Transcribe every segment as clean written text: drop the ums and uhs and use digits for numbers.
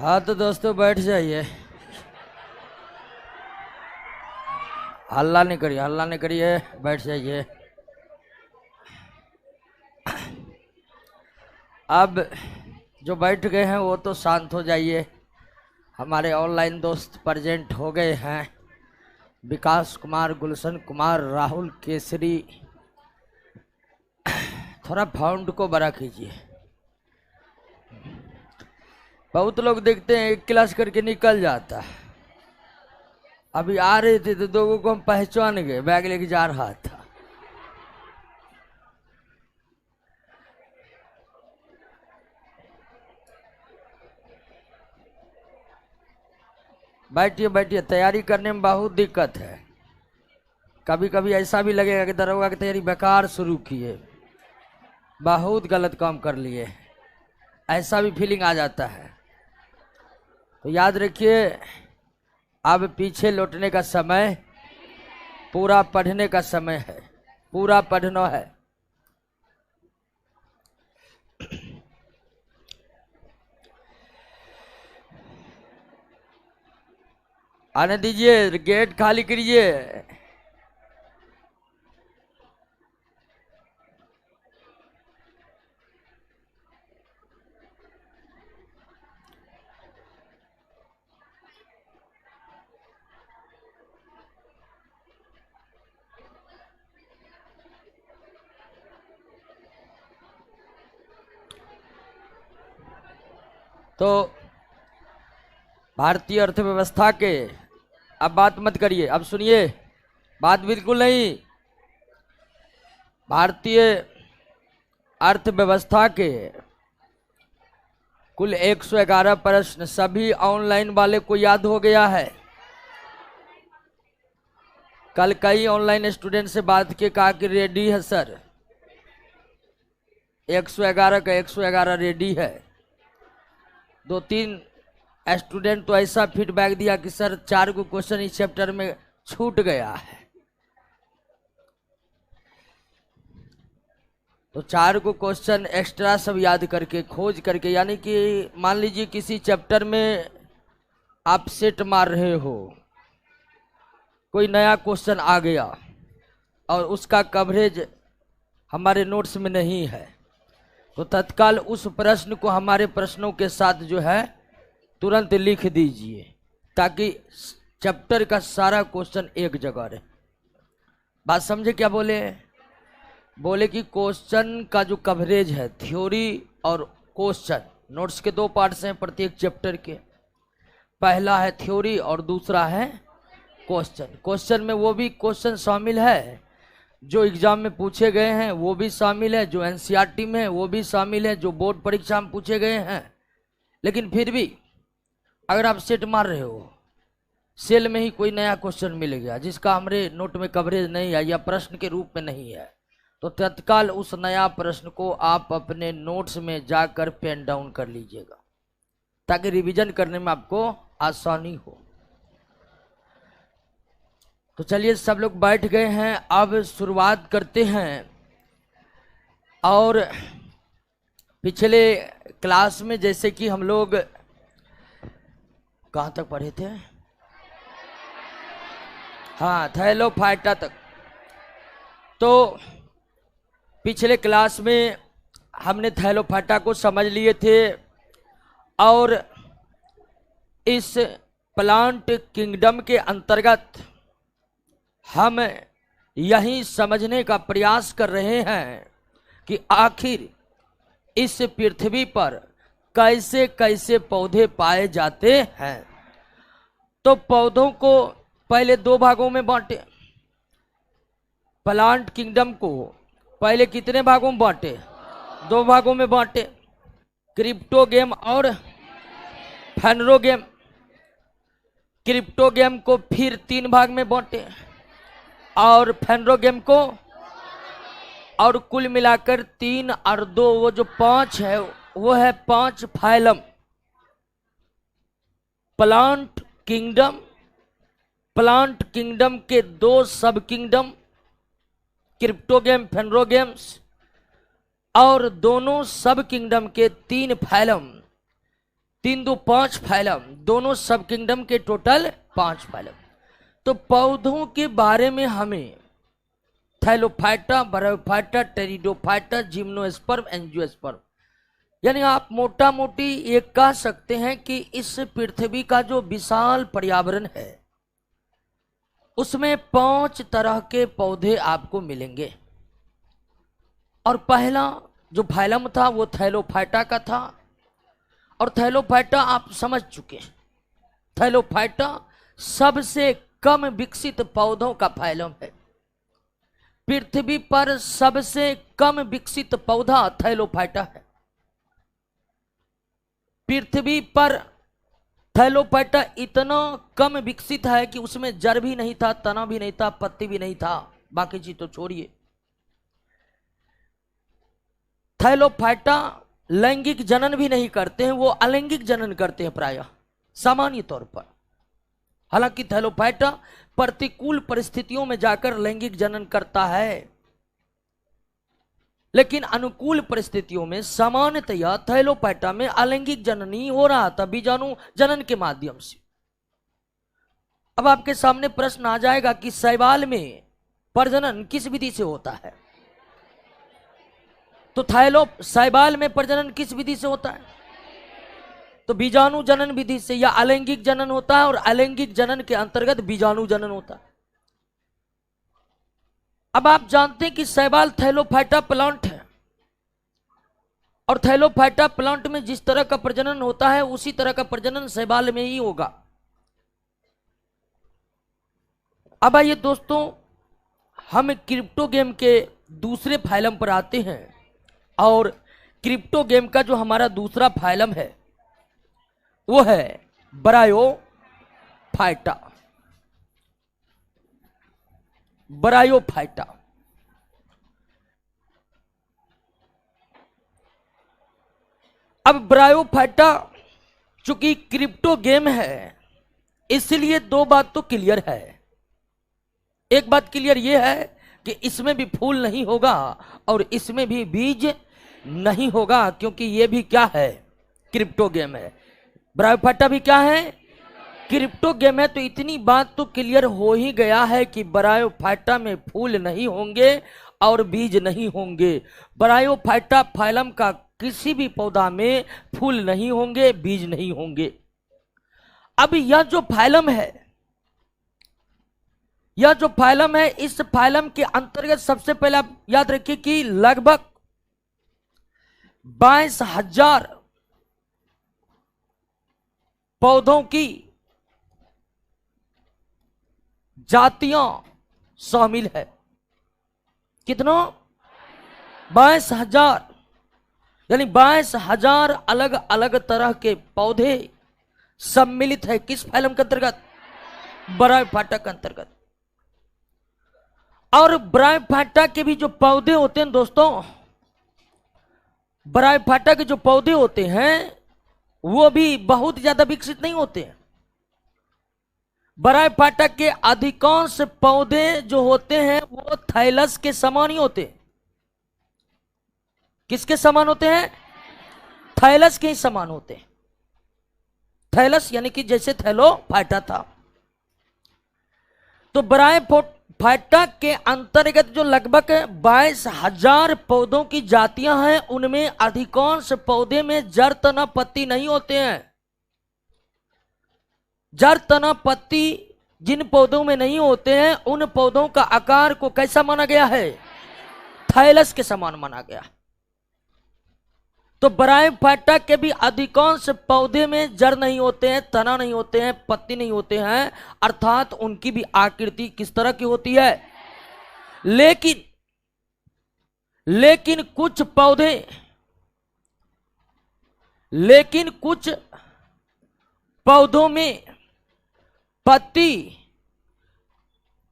हाँ तो दोस्तों बैठ जाइए, हल्ला नहीं करिए, बैठ जाइए। अब जो बैठ गए हैं वो तो शांत हो जाइए। हमारे ऑनलाइन दोस्त प्रेजेंट हो गए हैं, विकास कुमार, गुलशन कुमार, राहुल केसरी। थोड़ा फाउंड को बड़ा कीजिए। बहुत लोग देखते हैं एक क्लास करके निकल जाता है। अभी आ रहे थे तो दो को हम पहचान गए, बैग लेके जा रहा था। बैठिए बैठिए, तैयारी करने में बहुत दिक्कत है। कभी कभी ऐसा भी लगेगा कि दरोगा की तैयारी बेकार शुरू किए, बहुत गलत काम कर लिए, ऐसा भी फीलिंग आ जाता है। तो याद रखिए, अब पीछे लौटने का समय, पूरा पढ़ने का समय है, पूरा पढ़ना है। आने दीजिए, गेट खाली करिए। तो भारतीय अर्थव्यवस्था के, अब बात मत करिए, अब सुनिए, बात बिल्कुल नहीं। भारतीय अर्थव्यवस्था के कुल 111 प्रश्न सभी ऑनलाइन वाले को याद हो गया है। कल कई ऑनलाइन स्टूडेंट से बात की, कहा कि रेडी है सर, 111 का 111 रेडी है। 2-3 स्टूडेंट तो ऐसा फीडबैक दिया कि सर 4 को क्वेश्चन इस चैप्टर में छूट गया है। तो 4 को क्वेश्चन एक्स्ट्रा सब याद करके, खोज करके, यानी कि मान लीजिए किसी चैप्टर में आप सेट मार रहे हो, कोई नया क्वेश्चन आ गया और उसका कवरेज हमारे नोट्स में नहीं है, तो तत्काल उस प्रश्न को हमारे प्रश्नों के साथ जो है तुरंत लिख दीजिए, ताकि चैप्टर का सारा क्वेश्चन एक जगह रहे। बात समझे क्या बोले? बोले कि क्वेश्चन का जो कवरेज है, थ्योरी और क्वेश्चन, नोट्स के 2 पार्ट्स हैं प्रत्येक चैप्टर के। पहला है थ्योरी और दूसरा है क्वेश्चन। क्वेश्चन में वो भी क्वेश्चन शामिल है जो एग्जाम में पूछे गए हैं, वो भी शामिल है, जो एनसीईआरटी में है वो भी शामिल है, जो बोर्ड परीक्षा में पूछे गए हैं। लेकिन फिर भी अगर आप सेट मार रहे हो, सेल में ही कोई नया क्वेश्चन मिल गया जिसका हमारे नोट में कवरेज नहीं है या प्रश्न के रूप में नहीं है, तो तत्काल उस नया प्रश्न को आप अपने नोट्स में जाकर पेन डाउन कर लीजिएगा, ताकि रिवीजन करने में आपको आसानी हो। तो चलिए, सब लोग बैठ गए हैं, अब शुरुआत करते हैं। और पिछले क्लास में जैसे कि हम लोग कहाँ तक पढ़े थे? हाँ, थैलोफाइटा तक। तो पिछले क्लास में हमने थैलोफाइटा को समझ लिए थे और इस प्लांट किंगडम के अंतर्गत हम यही समझने का प्रयास कर रहे हैं कि आखिर इस पृथ्वी पर कैसे कैसे पौधे पाए जाते हैं। तो पौधों को पहले 2 भागों में बांटे। प्लांट किंगडम को पहले कितने भागों में बांटे? 2 भागों में बांटे, क्रिप्टोगेम और फेनरोगेम। क्रिप्टोगेम को फिर 3 भाग में बांटे और फेनरोगेम को, और कुल मिलाकर 3 और 2 वो जो 5 है, वो है 5 फाइलम। प्लांट किंगडम के 2 सब किंगडम, क्रिप्टोगेम, फेनरोगेम्स, और दोनों सब किंगडम के 3 फाइलम 3 2 5 फाइलम, दोनों सब किंगडम के टोटल 5 फाइलम। तो पौधों के बारे में हमें Thallophyta, bryophyta, pteridophyta, gymnosperm, angiosperm, यानी आप मोटा मोटी ये कह सकते हैं कि इस पृथ्वी का जो विशाल पर्यावरण है उसमें 5 तरह के पौधे आपको मिलेंगे। और पहला जो फाइलम था वो थैलोफाइटा का था, और थैलोफाइटा आप समझ चुके हैं, थैलोफाइटा सबसे कम विकसित पौधों का फाइलम है। पृथ्वी पर सबसे कम विकसित पौधा थैलोफाइटा है। पृथ्वी पर थैलोफाइटा इतना कम विकसित है कि उसमें जड़ भी नहीं था, तना भी नहीं था, पत्ती भी नहीं था, बाकी चीज तो छोड़िए। थैलोफाइटा लैंगिक जनन भी नहीं करते हैं, वो अलैंगिक जनन करते हैं प्रायः सामान्य तौर पर। हालांकि थैलोफाइटा प्रतिकूल परिस्थितियों में जाकर लैंगिक जनन करता है, लेकिन अनुकूल परिस्थितियों में सामान्यतया थैलोफाइटा में अलैंगिक जनन ही हो रहा था, बीजाणु जनन के माध्यम से। अब आपके सामने प्रश्न आ जाएगा कि शैवाल में प्रजनन किस विधि से होता है? तो शैवाल में प्रजनन किस विधि से होता है? तो बीजाणु जनन विधि से, या अलैंगिक जनन होता है, और अलैंगिक जनन के अंतर्गत बीजाणु जनन होता है। अब आप जानते हैं कि शैवाल थैलोफाइटा प्लांट है, और थैलोफाइटा प्लांट में जिस तरह का प्रजनन होता है उसी तरह का प्रजनन शैवाल में ही होगा। अब आइए दोस्तों, हम क्रिप्टोगेम के दूसरे फाइलम पर आते हैं, और क्रिप्टोगेम का जो हमारा दूसरा फाइलम है वो है ब्रायोफाइटा। ब्रायोफाइटा अब ब्रायोफाइटा चूंकि क्रिप्टोगेम है इसलिए दो बात तो क्लियर है। एक बात क्लियर यह है कि इसमें भी फूल नहीं होगा और इसमें भी बीज नहीं होगा, क्योंकि यह भी क्या है? क्रिप्टोगेम है। ब्रायोफाइटा भी क्या है? क्रिप्टोगेम है। तो इतनी बात तो क्लियर हो ही गया है कि ब्रायोफाइटा में फूल नहीं होंगे और बीज नहीं होंगे। ब्रायोफाइटा फाइलम का किसी भी पौधा में फूल नहीं होंगे, बीज नहीं होंगे। अब यह जो फाइलम है, इस फाइलम के अंतर्गत सबसे पहले आप याद रखिए कि लगभग 22,000 पौधों की जातियां शामिल है। कितना? 22,000, यानी 22,000 अलग अलग तरह के पौधे सम्मिलित है किस फाइलम के अंतर्गत? ब्रायोफाइटा के अंतर्गत। और ब्रायोफाइटा के भी जो पौधे होते हैं दोस्तों, ब्रायोफाइटा के जो पौधे होते हैं वो भी बहुत ज्यादा विकसित नहीं होते हैं। ब्रायोफाइटा के अधिकांश पौधे जो होते हैं वो थाइलस के समान ही होते हैं। किसके समान होते हैं? थाइलस के ही समान होते हैं। थाइलस यानी कि जैसे थैलोफाइटा था। तो ब्रायोफाइटा के अंतर्गत जो लगभग 22,000 पौधों की जातियां हैं उनमें अधिकांश पौधे में जड़, तना, पत्ती नहीं होते हैं। जड़, तना, पत्ती जिन पौधों में नहीं होते हैं उन पौधों का आकार को कैसा माना गया है? थाइलस के समान माना गया। तो ब्रायोफाइटा के भी अधिकांश पौधे में जड़ नहीं होते हैं, तना नहीं होते हैं, पत्ती नहीं होते हैं, अर्थात उनकी भी आकृति किस तरह की होती है? लेकिन कुछ पौधों में पत्ती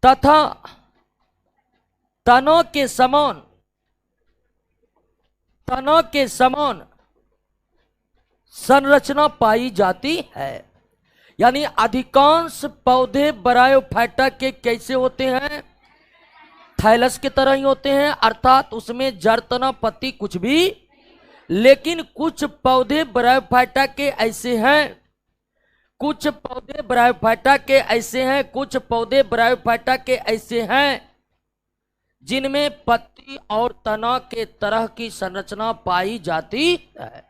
तथा तनों के समान संरचना पाई जाती है। यानी अधिकांश पौधे ब्रायोफाइटा के कैसे होते हैं? थाइलस की तरह ही होते हैं, अर्थात उसमें जड़, तना, पत्ती कुछ भी लेकिन कुछ पौधे ब्रायोफाइटा के ऐसे हैं, कुछ पौधे ब्रायोफाइटा के ऐसे हैं, कुछ पौधे ब्रायोफाइटा के ऐसे हैं जिनमें पत्ती और तना के तरह की संरचना पाई जाती है।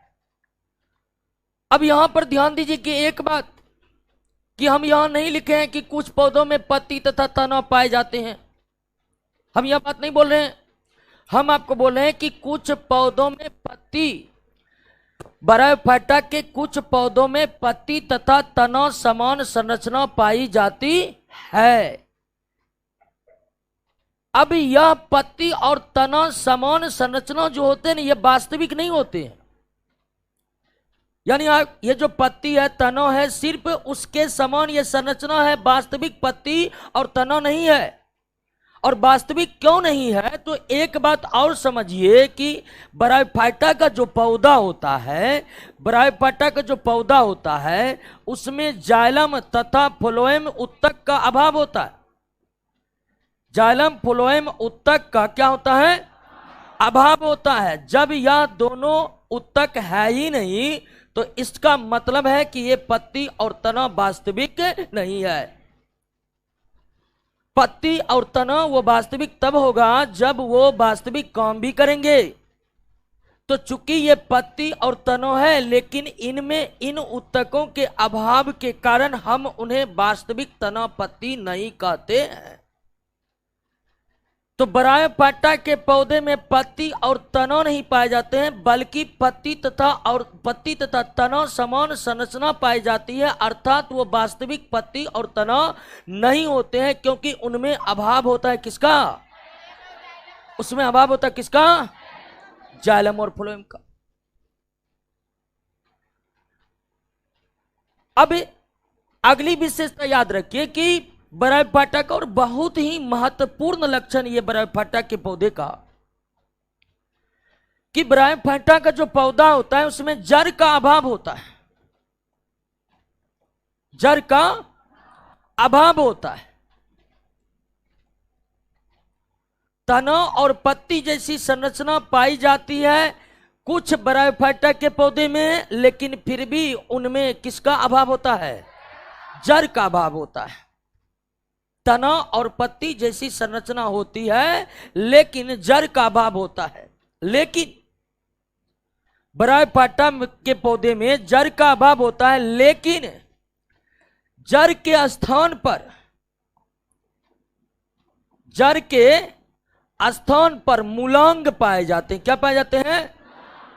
अब यहां पर ध्यान दीजिए कि एक बात, कि हम यहां नहीं लिखे हैं कि कुछ पौधों में पत्ती तथा तना पाए जाते हैं, हम यह बात नहीं बोल रहे हैं। हम आपको बोल रहे हैं कि कुछ पौधों में पत्ती, ब्रायोफाइटा के कुछ पौधों में पत्ती तथा तना समान संरचना पाई जाती है। अब यह पत्ती और तना समान संरचना जो होते हैं ना, ये वास्तविक नहीं होते हैं। यानी ये जो पत्ती है, तना है, सिर्फ उसके समान ये संरचना है, वास्तविक पत्ती और तना नहीं है। और वास्तविक क्यों नहीं है, तो एक बात और समझिए कि ब्रायोफाइटा का जो पौधा होता है, ब्रायोफाइटा का जो पौधा होता है, उसमें जाइलम तथा फ्लोएम उत्तक का अभाव होता है। जाइलम फ्लोएम उत्तक का क्या होता है? अभाव होता है। जब यह दोनों उत्तक है ही नहीं, तो इसका मतलब है कि ये पत्ती और तना वास्तविक नहीं है। पत्ती और तना वो वास्तविक तब होगा जब वो वास्तविक काम भी करेंगे। तो चूंकि ये पत्ती और तना है, लेकिन इनमें इन उत्तकों के अभाव के कारण हम उन्हें वास्तविक तना पत्ती नहीं कहते हैं। तो ब्रायोफाइटा के पौधे में पत्ती और तना नहीं पाए जाते हैं, बल्कि पत्ती तथा तना समान संरचना पाई जाती है, अर्थात वो वास्तविक पत्ती और तना नहीं होते हैं, क्योंकि उनमें अभाव होता है किसका? उसमें अभाव होता है किसका? जाइलम और फ्लोएम का। अब अगली विशेषता याद रखिए कि ब्रायोफाइटा का और बहुत ही महत्वपूर्ण लक्षण ये ब्रायोफाइटा के पौधे का, कि ब्रायोफाइटा का जो पौधा होता है उसमें जड़ का अभाव होता है, जड़ का अभाव होता है। तना और पत्ती जैसी संरचना पाई जाती है कुछ ब्रायोफाइटा के पौधे में, लेकिन फिर भी उनमें किसका अभाव होता है? जड़ का अभाव होता है। तना और पत्ती जैसी संरचना होती है, लेकिन जड़ का अभाव होता है। लेकिन ब्रायोफाइटा के पौधे में जड़ का अभाव होता है, लेकिन जड़ के स्थान पर, जड़ के स्थान पर मूलांग पाए जाते हैं। क्या पाए जाते हैं?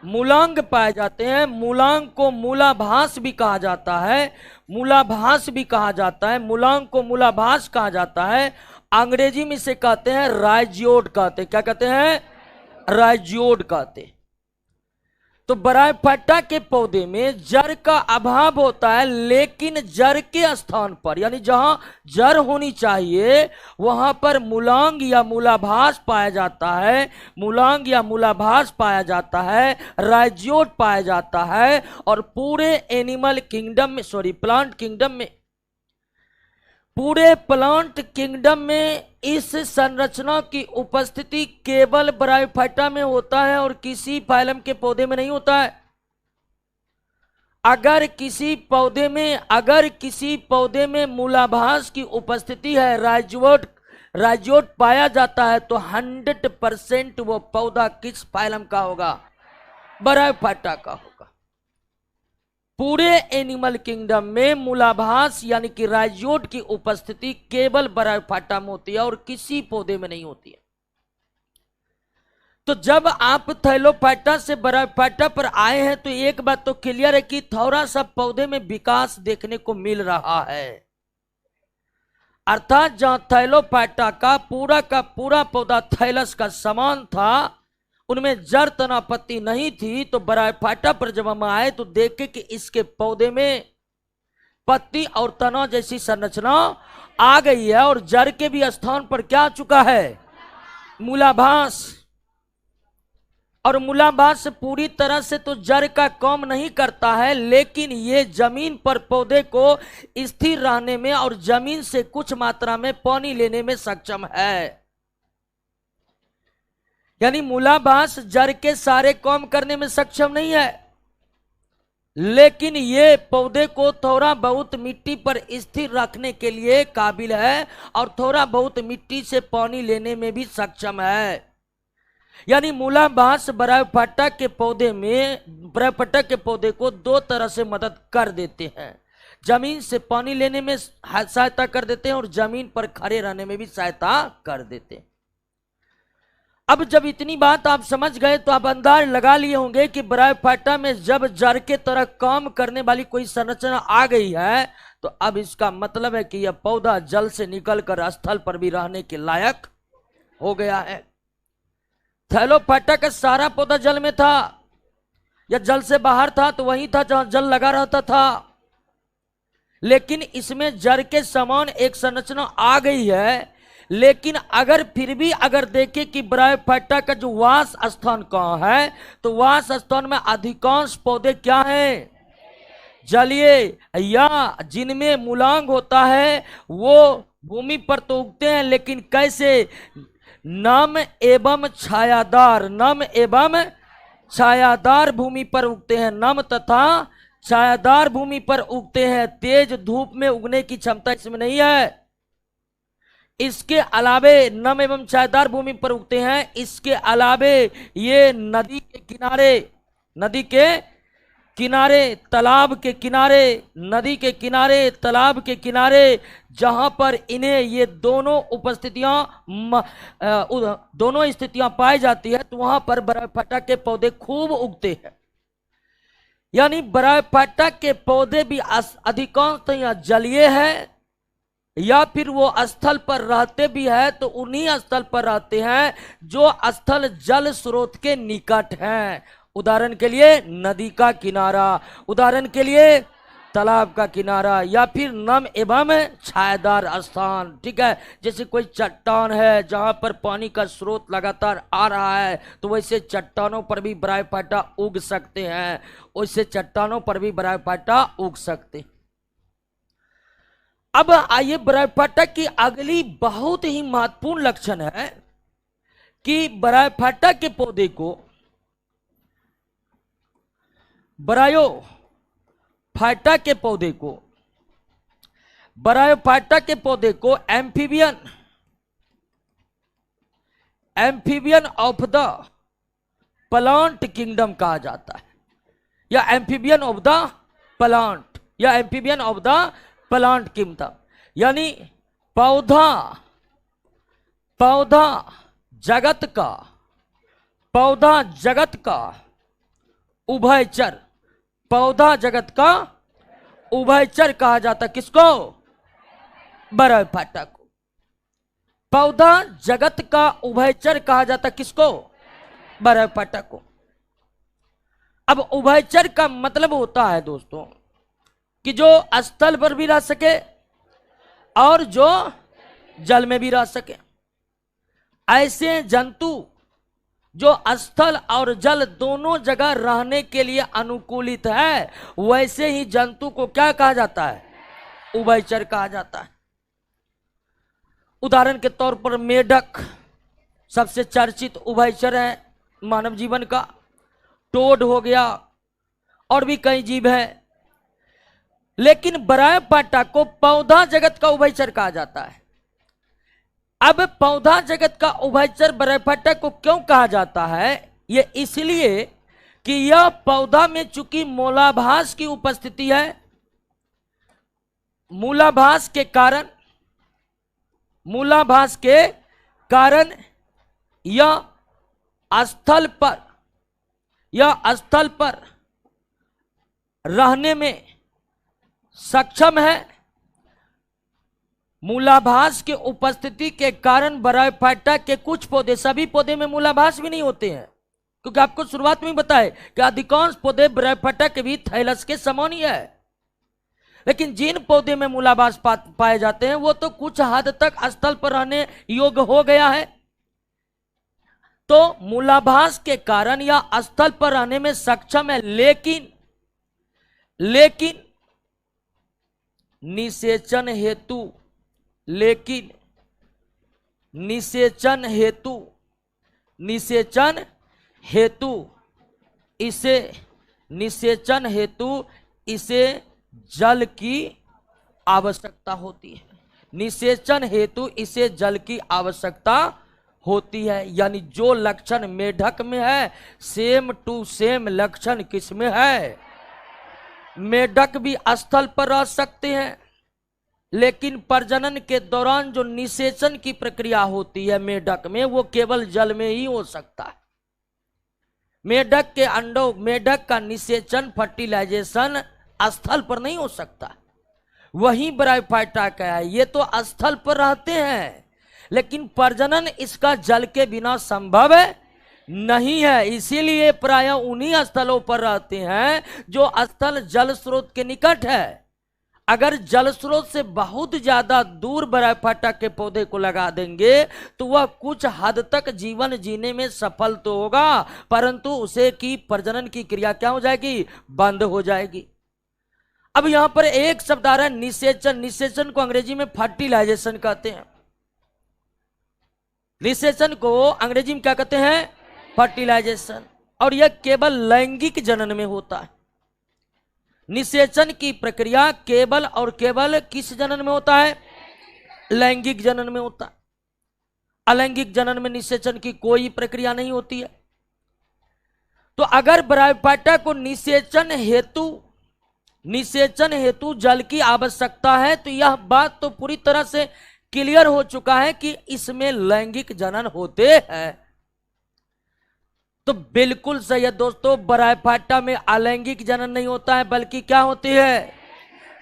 मूलांग पाए जाते हैं। मूलांग को मूलाभास भी कहा जाता है, मूलाभास भी कहा जाता है, मूलांग को मूलाभास कहा जाता है। अंग्रेजी में से कहते हैं राइजियोड कहते हैं। क्या कहते हैं? राइजियोड कहते हैं। तो ब्रायोफाइटा के पौधे में जड़ का अभाव होता है, लेकिन जड़ के स्थान पर, यानी जहां जड़ होनी चाहिए वहां पर मूलांग या मूलाभास पाया जाता है, मूलांग या मूलाभास पाया जाता है, राइजियोड पाया जाता है। और पूरे एनिमल किंगडम में, प्लांट किंगडम में, पूरे प्लांट किंगडम में इस संरचना की उपस्थिति केवल ब्रायोफाइटा में होता है और किसी फाइलम के पौधे में नहीं होता है। अगर किसी पौधे में मूलाभास की उपस्थिति है, राइजियोड पाया जाता है, तो 100% वो पौधा किस फाइलम का होगा? ब्रायोफाइटा का होगा। पूरे एनिमल किंगडम में मूलाभास यानी कि राइजियोड की उपस्थिति केवल ब्रायोफाइटा में होती है और किसी पौधे में नहीं होती है। तो जब आप थैलोफाइटा से ब्रायोफाइटा पर आए हैं, तो एक बात तो क्लियर है कि थोड़ा सा पौधे में विकास देखने को मिल रहा है। अर्थात जहां थैलोफाइटा का पूरा पौधा थैलस का समान था, उनमें जड़ तना पत्ती नहीं थी, तो ब्रायोफाइटा पर जब हम आए तो देखे कि इसके पौधे में पत्ती और तना जैसी संरचना आ गई है, और जड़ के भी स्थान पर क्या आ चुका है? मूलाभास। और मूलाभास पूरी तरह से तो जड़ का काम नहीं करता है, लेकिन ये जमीन पर पौधे को स्थिर रहने में और जमीन से कुछ मात्रा में पानी लेने में सक्षम है। यानी मूलाभास जड़ के सारे काम करने में सक्षम नहीं है, लेकिन ये पौधे को थोड़ा बहुत मिट्टी पर स्थिर रखने के लिए काबिल है और थोड़ा बहुत मिट्टी से पानी लेने में भी सक्षम है। यानी मूलाभास ब्रायोफाइटा के पौधे को दो तरह से मदद कर देते हैं। जमीन से पानी लेने में सहायता कर देते हैं और जमीन पर खड़े रहने में भी सहायता कर देते हैं। अब जब इतनी बात आप समझ गए तो आप अंदाज लगा लिए होंगे कि ब्रायोफाइटा में जब जड़ के तरह काम करने वाली कोई संरचना आ गई है तो अब इसका मतलब है कि यह पौधा जल से निकलकर स्थल पर भी रहने के लायक हो गया है। थैलोफाइटा का सारा पौधा जल में था या जल से बाहर था तो वहीं था जहां जल लगा रहता था, लेकिन इसमें जड़ के समान एक संरचना आ गई है। लेकिन अगर फिर भी अगर देखें कि ब्रायोफाइटा का जो वास स्थान कहां है तो वास स्थान में अधिकांश पौधे क्या हैं? जलीय, या जिनमें मूलांग होता है वो भूमि पर तो उगते हैं, लेकिन कैसे? नम एवं छायादार, नम एवं छायादार भूमि पर उगते हैं। नम तथा छायादार भूमि पर उगते हैं। तेज धूप में उगने की क्षमता इसमें नहीं है। इसके अलावे नम एवं छायादार भूमि पर उगते हैं। इसके अलावे ये नदी के किनारे, तालाब के किनारे, नदी के किनारे, तालाब के किनारे, जहां पर इन्हें ये दोनों स्थितियां पाई जाती है तो वहां पर ब्रायोफाइटा के पौधे खूब उगते हैं। यानी ब्रायोफाइटा के पौधे भी अधिकांशतः जलीय है या फिर वो स्थल पर रहते भी है तो उन्हीं स्थल पर रहते हैं जो स्थल जल स्रोत के निकट हैं। उदाहरण के लिए नदी का किनारा, उदाहरण के लिए तालाब का किनारा, या फिर नम एवं छायादार स्थान। ठीक है, जैसे कोई चट्टान है जहां पर पानी का स्रोत लगातार आ रहा है तो वैसे चट्टानों पर भी ब्रायोफाइटा उग सकते हैं, वैसे चट्टानों पर भी ब्रायोफाइटा उग सकते हैं। अब आइए ब्रायोफाइटा की अगली बहुत ही महत्वपूर्ण लक्षण है कि ब्रायोफाइटा के पौधे को ब्रायोफाइटा के पौधे को amphibian of the plant kingdom कहा जाता है, या एम्फीबियन ऑफ द प्लांट, या amphibian of the plant kingdom. यानी पौधा जगत का उभयचर, पौधा जगत का उभयचर कहा जाता। किसको? ब्रायोफाइटा को। पौधा जगत का उभयचर कहा जाता। किसको? ब्रायोफाइटा को। अब उभयचर का मतलब होता है दोस्तों कि जो स्थल पर भी रह सके और जो जल में भी रह सके। ऐसे जंतु जो स्थल और जल दोनों जगह रहने के लिए अनुकूलित है, वैसे ही जंतु को क्या कहा जाता है? उभयचर कहा जाता है। उदाहरण के तौर पर मेढक सबसे चर्चित उभयचर है मानव जीवन का। टोड हो गया और भी कई जीव हैं, लेकिन ब्रायोफाइटा को पौधा जगत का उभयचर कहा जाता है। अब पौधा जगत का उभयचर ब्रायोफाइटा को क्यों कहा जाता है? ये इसलिए कि यह पौधा में चूंकि मूलाभास की उपस्थिति है, मूलाभास के कारण यह स्थल पर रहने में सक्षम है। मूलाभास के उपस्थिति के कारण ब्रायोफाइटा के कुछ पौधे, सभी पौधे में मूलाभास भी नहीं होते हैं, क्योंकि आपको शुरुआत में बताया कि अधिकांश पौधे ब्रायोफाइटा के भी थैलस के समान ही है। लेकिन जिन पौधे में मूलाभास पाए जाते हैं वो तो कुछ हद तक स्थल पर रहने योग्य हो गया है, तो मूलाभास के कारण या स्थल पर रहने में सक्षम है। लेकिन निषेचन हेतु निषेचन हेतु इसे जल की आवश्यकता होती है। निषेचन हेतु इसे जल की आवश्यकता होती है। यानी जो लक्षण मेढक में है, सेम टू सेम लक्षण किस में है? मेढक भी स्थल पर रह सकते हैं, लेकिन प्रजनन के दौरान जो निषेचन की प्रक्रिया होती है मेढक में, वो केवल जल में ही हो सकता है। मेढक के अंडों, मेढक का निषेचन, फर्टिलाइजेशन स्थल पर नहीं हो सकता। वही ब्रायोफाइटा का है, ये तो स्थल पर रहते हैं, लेकिन प्रजनन इसका जल के बिना संभव नहीं है। इसीलिए प्राय उन्हीं स्थलों पर रहते हैं जो स्थल जल स्रोत के निकट है। अगर जल स्रोत से बहुत ज्यादा दूर ब्रायोफाइटा के पौधे को लगा देंगे तो वह कुछ हद तक जीवन जीने में सफल तो होगा, परंतु उसे की प्रजनन की क्रिया क्या हो जाएगी? बंद हो जाएगी। अब यहां पर एक शब्द आ रहा है निषेचन। निषेचन को अंग्रेजी में फर्टिलाइजेशन कहते हैं। निषेचन को अंग्रेजी में क्या कहते हैं? फर्टिलाइजेशन। और यह केवल लैंगिक जनन में होता है। निषेचन की प्रक्रिया केवल और केवल किस जनन में होता है? लैंगिक जनन में होता है। अलैंगिक जनन में निषेचन की कोई प्रक्रिया नहीं होती है। तो अगर ब्रायोफाइटा को निषेचन हेतु जल की आवश्यकता है, तो यह बात तो पूरी तरह से क्लियर हो चुका है कि इसमें लैंगिक जनन होते हैं। तो बिल्कुल सही है दोस्तों, ब्रायोफाइटा में अलैंगिक जनन नहीं होता है, बल्कि क्या होती है?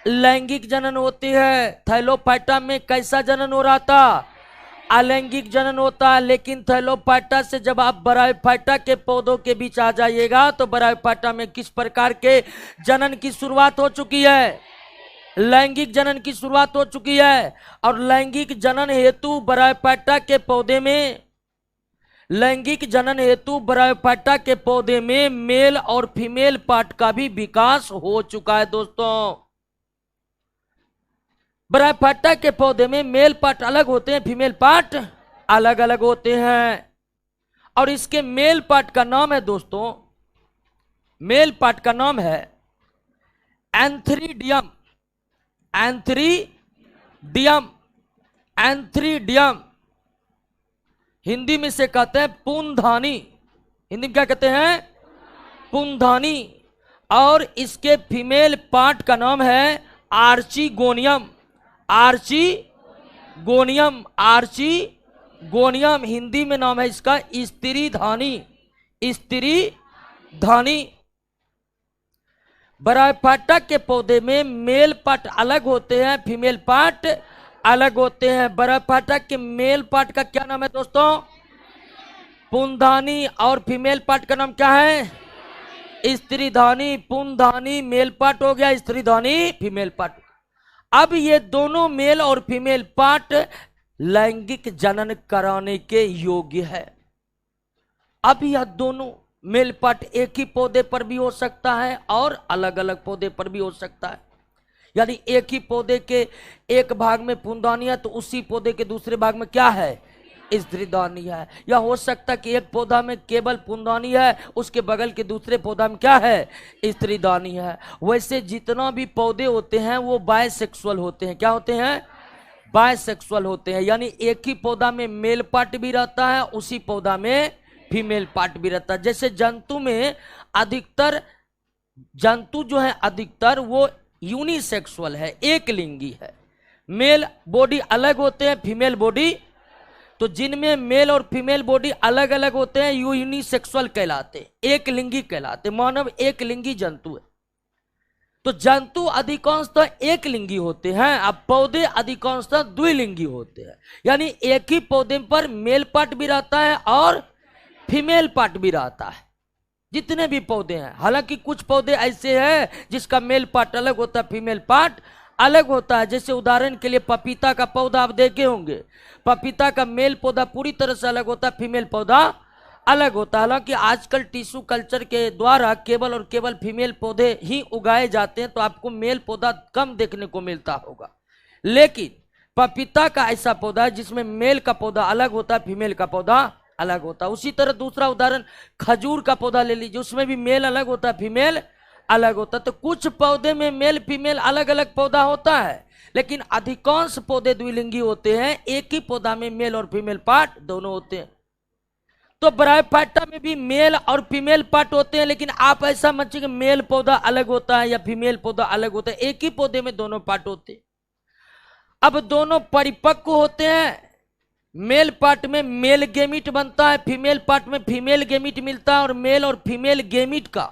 लैंगिक जनन होती है। थैलोफाइटा में कैसा जनन हो रहा था? अलैंगिक जनन होता है। लेकिन थैलोफाइटा से जब आप ब्रायोफाइटा के पौधों के बीच आ जाइएगा तो ब्रायोफाइटा में किस प्रकार के जनन की शुरुआत हो चुकी है? लैंगिक जनन की शुरुआत हो चुकी है। और लैंगिक जनन हेतु ब्रायोफाइटा के पौधे में मेल और फीमेल पार्ट का भी विकास हो चुका है दोस्तों। ब्रायोफाइटा के पौधे में मेल पार्ट अलग होते हैं, फीमेल पार्ट अलग अलग होते हैं। और इसके मेल पार्ट का नाम है दोस्तों, मेल पार्ट का नाम है एंथ्रीडियम। एंथ्रीडियम हिंदी में से कहते हैं पूंधानी। हिंदी में क्या कहते हैं? पूंधानी। और इसके फीमेल पार्ट का नाम है आर्चिगोनियम। आर्चिगोनियम हिंदी में नाम है इसका स्त्रीधानी। ब्रायोफाइटा के पौधे में मेल पार्ट अलग होते हैं, फीमेल पार्ट अलग होते हैं। ब्रायोफाइटा के मेल पार्ट का क्या नाम है दोस्तों? पूंधानी। और फीमेल पार्ट का नाम क्या है? स्त्रीधानी। पूंधानी मेल पार्ट हो गया, स्त्रीधानी फीमेल पार्ट। अब ये दोनों मेल और फीमेल पार्ट लैंगिक जनन कराने के योग्य है। अब यह दोनों मेल पार्ट एक ही पौधे पर भी हो सकता है और अलग अलग पौधे पर भी हो सकता है। यानी एक ही पौधे के एक भाग में पूंधानी है तो उसी पौधे के दूसरे भाग में क्या है? स्त्रीधानी है। या हो सकता है कि एक पौधा में केवल पूंधानी है, उसके बगल के दूसरे पौधा में क्या है? स्त्रीधानी है। वैसे जितना भी पौधे होते हैं वो बायसेक्सुअल होते हैं। क्या होते हैं? बायसेक्सुअल होते हैं। यानी एक ही पौधा में मेल पार्ट भी रहता है, उसी पौधा में फीमेल पार्ट भी रहता है। जैसे जंतु में जंतु जो है अधिकतर वो यूनिसेक्सुअल है, एक लिंगी है। मेल बॉडी अलग होते हैं, फीमेल बॉडी। तो जिनमें मेल और फीमेल बॉडी अलग अलग होते हैं यूनिसेक्सुअल कहलाते, एक लिंगी कहलाते। मानव एक लिंगी जंतु है। तो जंतु अधिकांशतः एक लिंगी होते हैं, अब पौधे अधिकांशतः द्विलिंगी होते हैं। यानी एक ही पौधे पर मेल पार्ट भी रहता है और फीमेल पार्ट भी रहता है, जितने भी पौधे हैं। हालांकि कुछ पौधे ऐसे हैं जिसका मेल पार्ट अलग होता है, फीमेल पार्ट अलग होता है। जैसे उदाहरण के लिए पपीता का पौधा आप देखे होंगे, पपीता का मेल पौधा पूरी तरह से अलग होता है, फीमेल पौधा अलग होता है। हालांकि आजकल टिश्यू कल्चर के द्वारा केवल और केवल फीमेल पौधे ही उगाए जाते हैं, तो आपको मेल पौधा कम देखने को मिलता होगा। लेकिन पपीता का ऐसा पौधा है जिसमें मेल का पौधा अलग होता है, फीमेल का पौधा अलग होता है। उसी तरह दूसरा उदाहरण खजूर का पौधा ले लीजिए, उसमें भी मेल अलग होता है, फीमेल अलग होता है। तो कुछ पौधे में मेल फीमेल अलग अलग पौधा होता है, लेकिन अधिकांश पौधे द्विलिंगी होते हैं। एक ही पौधा में मेल और फीमेल पार्ट दोनों होते हैं। तो ब्रायोफाइटा में भी मेल और फीमेल पार्ट होते हैं, लेकिन आप ऐसा मत कि मेल पौधा अलग होता है या फीमेल पौधा अलग होता है, एक ही पौधे में दोनों पार्ट होते हैं। अब दोनों परिपक्व होते हैं। मेल पार्ट में मेल गेमिट बनता है, फीमेल पार्ट में फीमेल गेमिट मिलता है, और मेल और फीमेल गेमिट का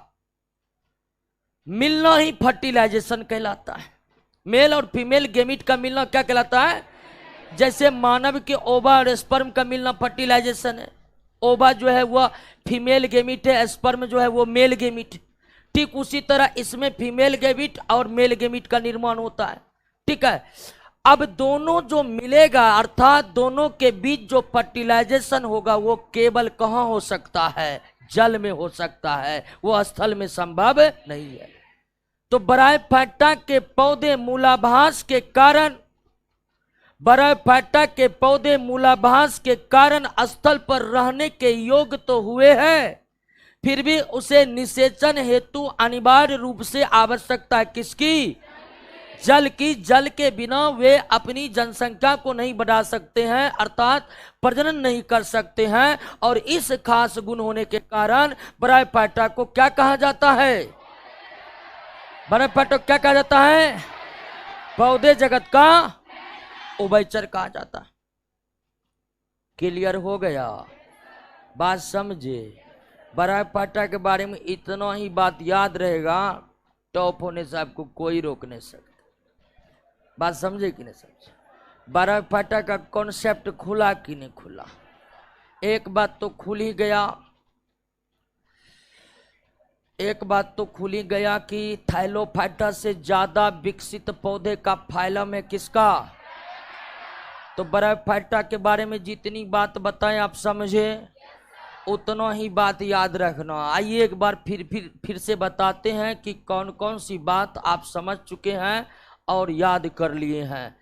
मिलना ही फर्टिलाइजेशन कहलाता है। मेल और फीमेल गेमिट का मिलना क्या कहलाता है? जैसे मानव के ओवा और स्पर्म का मिलना फर्टिलाइजेशन है। ओवा जो है वह फीमेल गेमिट है, स्पर्म जो है वो मेल गेमिट। ठीक उसी तरह इसमें फीमेल गेमिट और मेल गेमिट का निर्माण होता है। ठीक है, अब दोनों जो मिलेगा अर्थात दोनों के बीच जो फर्टिलाइजेशन होगा वो केवल कहां हो सकता है? जल में हो सकता है, वो स्थल में संभव नहीं है। तो ब्रायोफाइटा के पौधे मूलाभास के कारण ब्रायोफाइटा के पौधे मूलाभास के कारण स्थल पर रहने के योग्य तो हुए हैं, फिर भी उसे निषेचन हेतु अनिवार्य रूप से आवश्यकता है किसकी? जल की। जल के बिना वे अपनी जनसंख्या को नहीं बढ़ा सकते हैं, अर्थात प्रजनन नहीं कर सकते हैं। और इस खास गुण होने के कारण ब्रायोफाइटा को क्या कहा जाता है? ब्रायोफाइटा को क्या कहा जाता है? पौधे जगत का उभयचर कहा जाता है। क्लियर हो गया? बात समझे? ब्रायोफाइटा के बारे में इतना ही बात याद रहेगा, टॉप होने से आपको कोई रोक नहीं सकता। बात समझे कि नहीं समझे? ब्रायोफाइटा का कॉन्सेप्ट खुला कि नहीं खुला? एक बात तो खुल ही गया, एक बात तो खुल ही गया कि थाइलोफाइटा से ज्यादा विकसित पौधे का फाइलम है किसका? तो ब्रायोफाइटा के बारे में जितनी बात बताएं आप समझे, उतना ही बात याद रखना। आइए एक बार फिर से बताते हैं कि कौन कौन सी बात आप समझ चुके हैं और याद कर लिए हैं।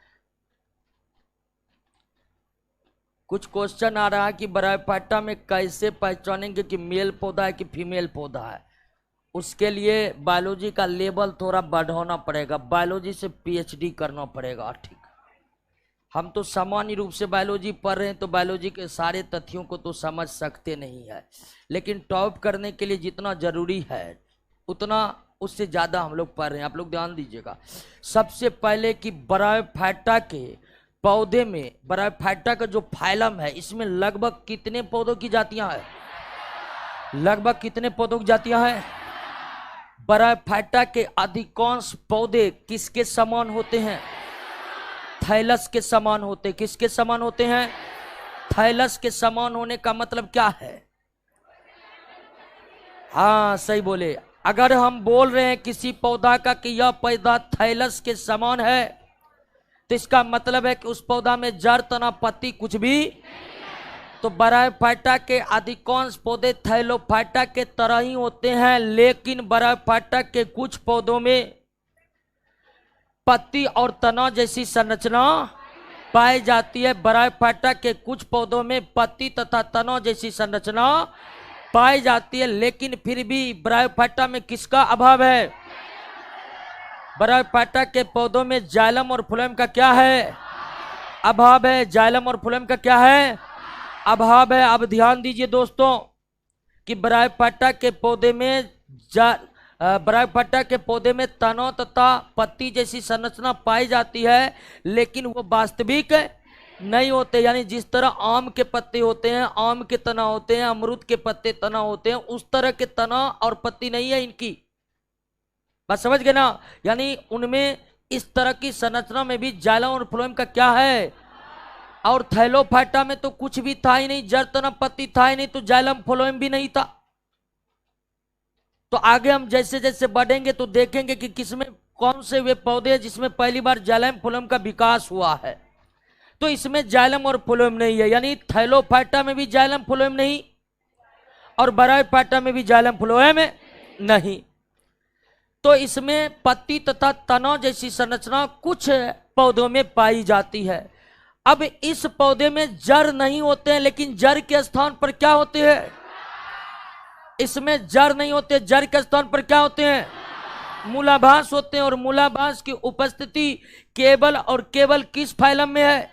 कुछ क्वेश्चन आ रहा है कि ब्रायोफाइटा में कैसे पहचानेंगे कि मेल पौधा है कि फीमेल पौधा है। उसके लिए बायोलॉजी का लेवल थोड़ा बढ़ाना पड़ेगा, बायोलॉजी से पीएचडी करना पड़ेगा। ठीक, हम तो सामान्य रूप से बायोलॉजी पढ़ रहे हैं तो बायोलॉजी के सारे तथ्यों को तो समझ सकते नहीं है, लेकिन टॉप करने के लिए जितना जरूरी है उतना उससे ज्यादा हम लोग पढ़ रहे हैं। आप लोग ध्यान दीजिएगा। सबसे पहले कि ब्रायोफाइटा के पौधे में, ब्रायोफाइटा का जो फाइलम है इसमें लगभग कितने पौधों की जातियां हैं? लगभग कितने पौधों की जातियां हैं? ब्रायोफाइटा के अधिकांश पौधे किसके समान होते हैं? थाइलस के समान होते। किसके समान होते हैं? थाइलस के समान होने का मतलब क्या है? हाँ सही बोले। अगर हम बोल रहे हैं किसी पौधा का कि यह पौधा थाइलस के समान है, तो इसका मतलब है कि उस पौधा में जड़, तना, पत्ती कुछ भी। तो ब्रायोफाइटा के अधिकांश पौधे थाइलोफाइटा के तरह ही होते हैं, लेकिन ब्रायोफाइटा के कुछ पौधों में पत्ती और तना जैसी संरचना पाई जाती है। ब्रायोफाइटा के कुछ पौधों में पत्ती तथा तना जैसी संरचना पाई जाती है, लेकिन फिर भी ब्रायोफाइटा में किसका अभाव है? ब्रायोफाइटा के पौधों में जाइलम और फ्लोएम का क्या है? अभाव है। जाइलम और फ्लोएम का क्या है? अभाव है। अब ध्यान दीजिए दोस्तों कि ब्रायोफाइटा के पौधे में ब्रायोफाइटा के पौधे में तना तथा पत्ती जैसी संरचना पाई जाती है, लेकिन वो वास्तविक नहीं होते। यानी जिस तरह आम के पत्ते होते हैं, आम के तना होते हैं, अमरूद के पत्ते तना होते हैं, उस तरह के तना और पत्ती नहीं है इनकी। बात समझ गए ना? यानी उनमें इस तरह की संरचना में भी जाइलम और फ्लोएम का क्या है? और थाइलोफाइटा में तो कुछ भी था ही नहीं, जड़, तना, पत्ती था ही नहीं, तो जाइलम फ्लोएम भी नहीं था। तो आगे हम जैसे जैसे बढ़ेंगे तो देखेंगे कि किसमें कौन से वे पौधे हैं जिसमें पहली बार जाइलम फ्लोएम का विकास हुआ है। तो इसमें जाइलम और फ्लोएम नहीं है, यानी थाइलोफाइटा में भी जाइलम फ्लोएम नहीं और ब्रायोफाइटा में भी जाइलम फ्लोएम नहीं। तो इसमें पत्ती तथा तना जैसी संरचना कुछ पौधों में पाई जाती है। अब इस पौधे में जड़ नहीं होते हैं, लेकिन जड़ के स्थान पर क्या होते हैं? इसमें जड़ नहीं होते, जड़ के स्थान पर क्या होते हैं? मूलाभास होते हैं। और मूलाभास की उपस्थिति केवल और केवल किस फाइलम में है?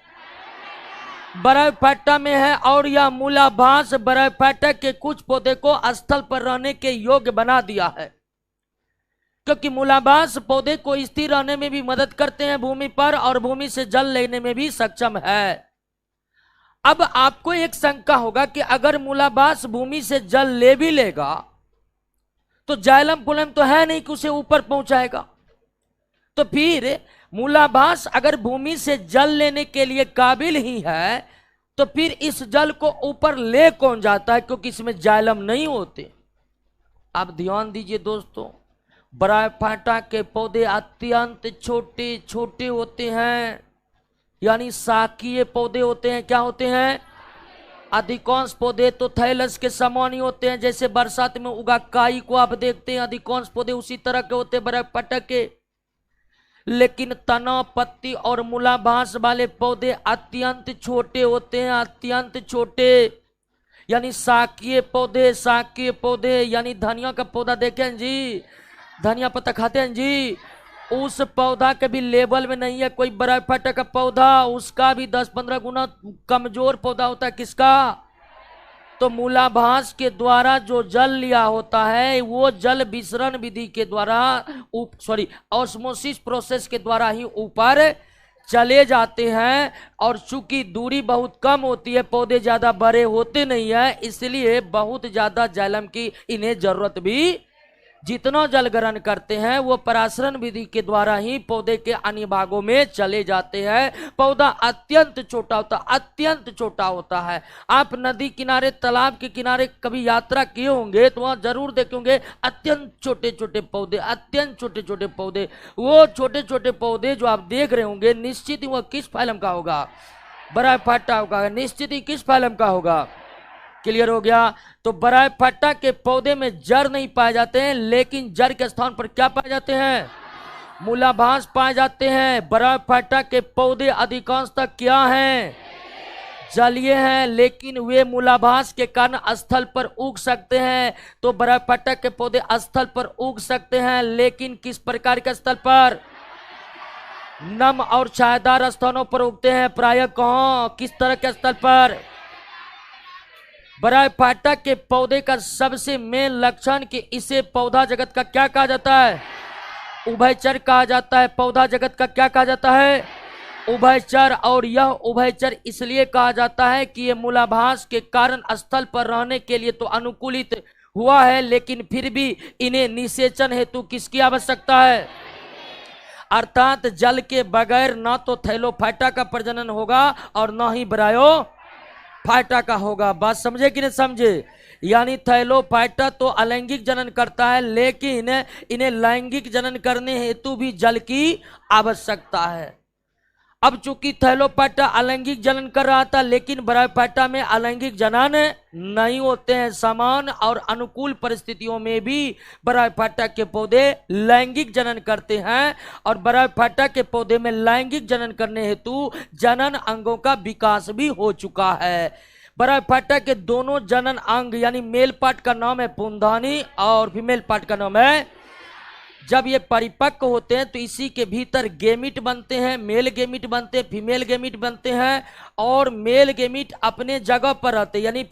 ब्रायोफाइटा में है। और यह मूलाभास ब्रायोफाइटा के कुछ पौधे को स्थल पर रहने के योग्य बना दिया है, क्योंकि मूलाभास पौधे को स्थिर रहने में भी मदद करते हैं भूमि पर, और भूमि से जल लेने में भी सक्षम है। अब आपको एक शंका होगा कि अगर मूलाभास भूमि से जल ले भी लेगा तो जाइलम फोलम तो है नहीं कि उसे ऊपर पहुंचाएगा। तो फिर मूलाभास अगर भूमि से जल लेने के लिए काबिल ही है तो फिर इस जल को ऊपर ले कौन जाता है, क्योंकि इसमें जाइलम नहीं होते। आप ध्यान दीजिए दोस्तों, ब्रायोफाइटा के पौधे अत्यंत छोटे छोटे होते हैं, यानी शाकीय पौधे होते हैं। क्या होते हैं? अधिकांश पौधे तो थैलस के समान ही होते हैं। जैसे बरसात में उगा काई को आप देखते हैं, अधिकांश पौधे उसी तरह के होते हैं ब्रायोफाइटा के। लेकिन तना, पत्ती और मूलाभास वाले पौधे अत्यंत छोटे होते हैं, अत्यंत छोटे, यानी शाकीय पौधे। शाकीय पौधे यानी धनिया का पौधा देखें जी, धनिया पत्ता खाते हैं जी, उस पौधा के भी लेवल में नहीं है कोई ब्रायोफाइटा का पौधा, उसका भी 10-15 गुना कमजोर पौधा होता है। किसका? तो मूलाभास के द्वारा जो जल लिया होता है वो जल विसरण विधि के द्वारा ऑस्मोसिस प्रोसेस के द्वारा ही ऊपर चले जाते हैं। और चूंकि दूरी बहुत कम होती है, पौधे ज्यादा बड़े होते नहीं है, इसलिए बहुत ज्यादा जाइलम की इन्हें जरूरत भी, जितना जल ग्रहण करते हैं वो परासरण विधि के द्वारा ही पौधे के अन्य भागों में चले जाते हैं। पौधा अत्यंत छोटा होता, अत्यंत छोटा होता है। आप नदी किनारे, तालाब के किनारे कभी यात्रा किए होंगे तो वहां जरूर देखे होंगे अत्यंत छोटे छोटे पौधे, अत्यंत छोटे छोटे पौधे। वो छोटे छोटे पौधे जो आप देख रहे होंगे, निश्चित ही वह किस फाइलम का होगा? ब्रायोफाइटा होगा। निश्चित ही किस फाइलम का होगा? क्लियर हो गया? तो ब्रायोफाइटा के पौधे में जड़ नहीं पाए जाते हैं, लेकिन जड़ के स्थान पर क्या पाए जाते हैं? मूलाभास पाए जाते हैं। ब्रायोफाइटा के पौधे अधिकांशतः क्या हैं? जलीय हैं, लेकिन वे मूलाभास के कारण स्थल पर उग सकते हैं। तो ब्रायोफाइटा के पौधे स्थल पर उग सकते हैं, लेकिन किस प्रकार के स्थल पर? नम और छायादार स्थानों पर उगते हैं। प्रायः कहां, किस तरह के स्थल पर? ब्रायोफाइटा के पौधे का सबसे मेन लक्षण कि इसे पौधा जगत का क्या कहा जाता है? उभयचर कहा जाता है। पौधा जगत का क्या कहा जाता है? उभयचर। और यह उभयचर इसलिए कहा जाता है कि यह मूलाभास के कारण स्थल पर रहने के लिए तो अनुकूलित हुआ है, लेकिन फिर भी इन्हें निषेचन हेतु किसकी आवश्यकता है? अर्थात जल के बगैर ना तो थैलोफाइटा का प्रजनन होगा और ना ही ब्रायोफाइटा का होगा। बात समझे कि नहीं समझे? यानी थैलोफाइटा तो अलैंगिक जनन करता है, लेकिन इन्हें लैंगिक जनन करने हेतु भी जल की आवश्यकता है। अब चूंकि थैलोफाइटा अलैंगिक जनन कर रहा था, लेकिन ब्रायोफाइटा में अलैंगिक जनन नहीं होते हैं। समान और अनुकूल परिस्थितियों में भी ब्रायोफाइटा के पौधे लैंगिक जनन करते हैं, और ब्रायोफाइटा के पौधे में लैंगिक जनन करने हेतु जनन अंगों का विकास भी हो चुका है। ब्रायोफाइटा के दोनों जनन अंग, यानी मेल पार्ट का नाम है पुंधानी और फीमेल पार्ट का नाम है, जब ये परिपक्व होते हैं तो इसी के भीतर गेमिट बनते हैं। मेल गेमिट बनते हैं, फीमेल गेमिट बनते हैं, और मेल गेमिट अपने जगह पर रहते हैं, यानी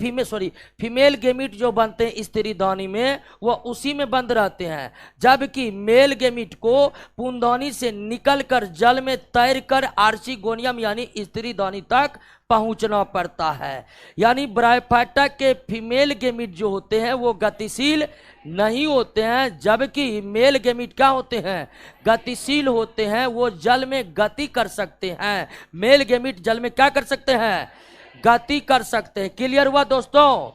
फीमेल गेमिट जो बनते हैं स्त्री दानी में, वह उसी में बंद रहते हैं, जबकि मेल गेमिट को पुंधानी से निकलकर जल में तैरकर आर्चिगोनियम यानी स्त्री दानी तक पहुंचना पड़ता है। यानी ब्रायोफाइटा के फीमेल गेमिट जो होते हैं वो गतिशील नहीं होते हैं, जबकि मेल गेमिट क्या होते हैं? गतिशील होते हैं। वो जल में गति कर सकते हैं। मेल गेमिट जल में क्या कर सकते हैं? गति कर सकते हैं। क्लियर हुआ दोस्तों?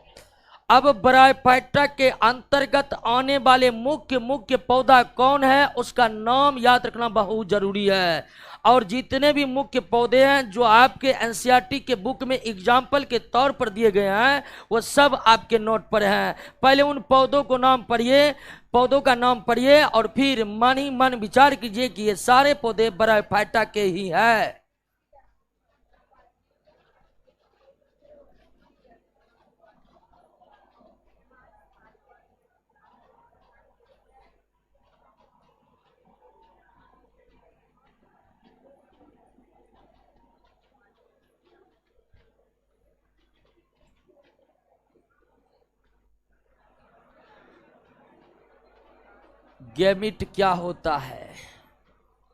अब ब्रायोफाइटा के अंतर्गत आने वाले मुख्य पौधा कौन है, उसका नाम याद रखना बहुत जरूरी है। और जितने भी मुख्य पौधे हैं जो आपके एनसीईआरटी के बुक में एग्जाम्पल के तौर पर दिए गए हैं, वो सब आपके नोट पर हैं। पहले उन पौधों को नाम पढ़िए, पौधों का नाम पढ़िए, और फिर मन ही मन विचार कीजिए कि ये सारे पौधे ब्रायोफाइटा के ही हैं। गैमिट क्या होता है?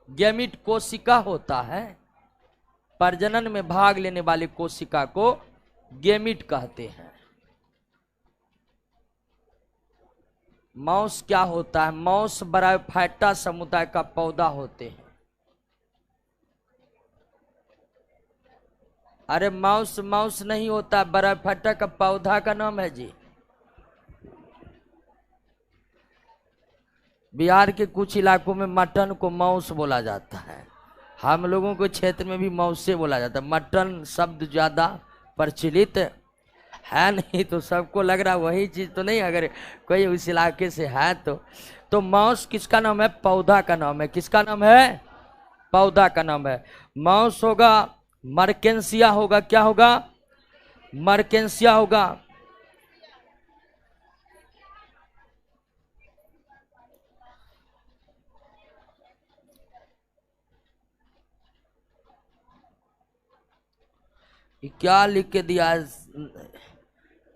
गैमिट कोशिका होता है। प्रजनन में भाग लेने वाली कोशिका को गैमिट कहते हैं। माउस क्या होता है? माउस ब्रायोफाइटा समुदाय का पौधा होते हैं। अरे माउस माउस नहीं होता, ब्रायोफाइटा का पौधा का नाम है जी। बिहार के कुछ इलाकों में मटन को माउस बोला जाता है, हम लोगों के क्षेत्र में भी माउस से बोला जाता है। मटन शब्द ज्यादा प्रचलित है नहीं, तो सबको लग रहा वही चीज तो नहीं, अगर कोई उस इलाके से है तो माउस किसका नाम है? पौधा का नाम है। किसका नाम है? पौधा का नाम है। माउस होगा, मर्केंसिया होगा। क्या होगा? मर्केंसिया होगा। क्या लिख के दिया?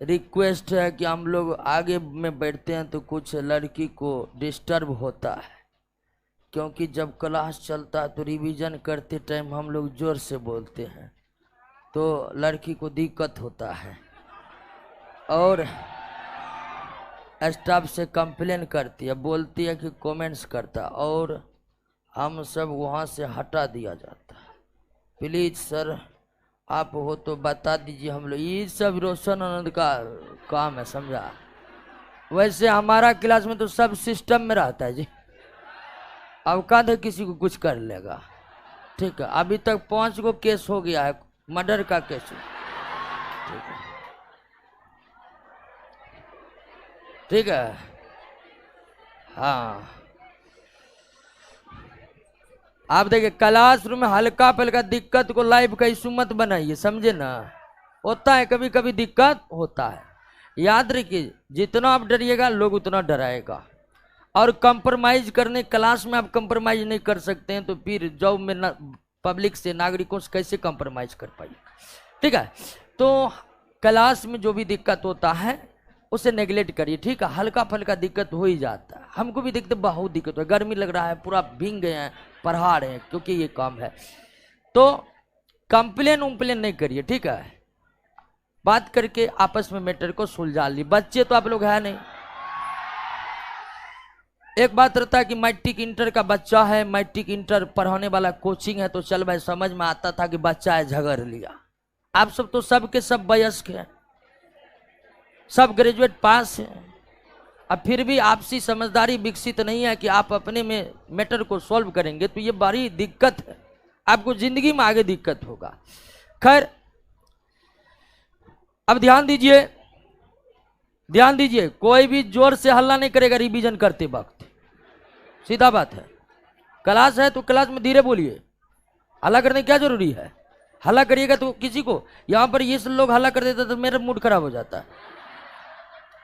रिक्वेस्ट है कि हम लोग आगे में बैठते हैं तो कुछ लड़की को डिस्टर्ब होता है, क्योंकि जब क्लास चलता है तो रिवीजन करते टाइम हम लोग जोर से बोलते हैं तो लड़की को दिक्कत होता है और स्टाफ से कंप्लेन करती है, बोलती है कि कमेंट्स करता, और हम सब वहाँ से हटा दिया जाता है। प्लीज सर आप हो तो बता दीजिए हम लोग। ये सब रोशन आनंद का काम है, समझा? वैसे हमारा क्लास में तो सब सिस्टम में रहता है जी, अवकाश है किसी को कुछ कर लेगा। ठीक है, अभी तक 5 गो केस हो गया है, मर्डर का केस। ठीक है, ठीक है। हाँ, आप देखिए क्लासरूम में हल्का फुल्का दिक्कत को लाइव का इशू मत बनाइए, समझे ना? होता है कभी कभी दिक्कत होता है। याद रखिए जितना आप डरिएगा लोग उतना डराएगा, और कंप्रोमाइज करने, क्लास में आप कंप्रोमाइज नहीं कर सकते हैं तो फिर जॉब में पब्लिक से, नागरिकों से कैसे कंप्रोमाइज कर पाइए? ठीक है, तो क्लास में जो भी दिक्कत होता है उसे नेगलेक्ट करिए। ठीक है, हल्का फुल्का दिक्कत हो ही जाता है, हमको भी दिक्कत, बहुत दिक्कत है, गर्मी लग रहा है, पूरा भीग गए हैं, पढ़ा रहे हैं क्योंकि ये काम है। तो कंप्लेन उम्प्लेन नहीं करिए, ठीक है? बात करके आपस में मैटर को सुलझा ली। बच्चे तो आप लोग है नहीं। एक बात रहता है कि मैट्रिक इंटर का बच्चा है, मैट्रिक इंटर पढ़ाने वाला कोचिंग है, तो चल भाई समझ में आता था कि बच्चा है, झगड़ लिया। आप सब तो सबके सब वयस्क हैं, सब ग्रेजुएट पास हैं, अब फिर भी आपसी समझदारी विकसित नहीं है कि आप अपने में मैटर को सॉल्व करेंगे, तो ये बड़ी दिक्कत है, आपको जिंदगी में आगे दिक्कत होगा। खैर, अब ध्यान दीजिए, ध्यान दीजिए, कोई भी जोर से हल्ला नहीं करेगा रिवीजन करते वक्त, सीधा बात है। क्लास है तो क्लास में धीरे बोलिए, हल्ला करने क्या जरूरी है? हल्ला करिएगा तो किसी को, यहां पर ये सब लोग हल्ला कर देते तो मेरा मूड खराब हो जाता है।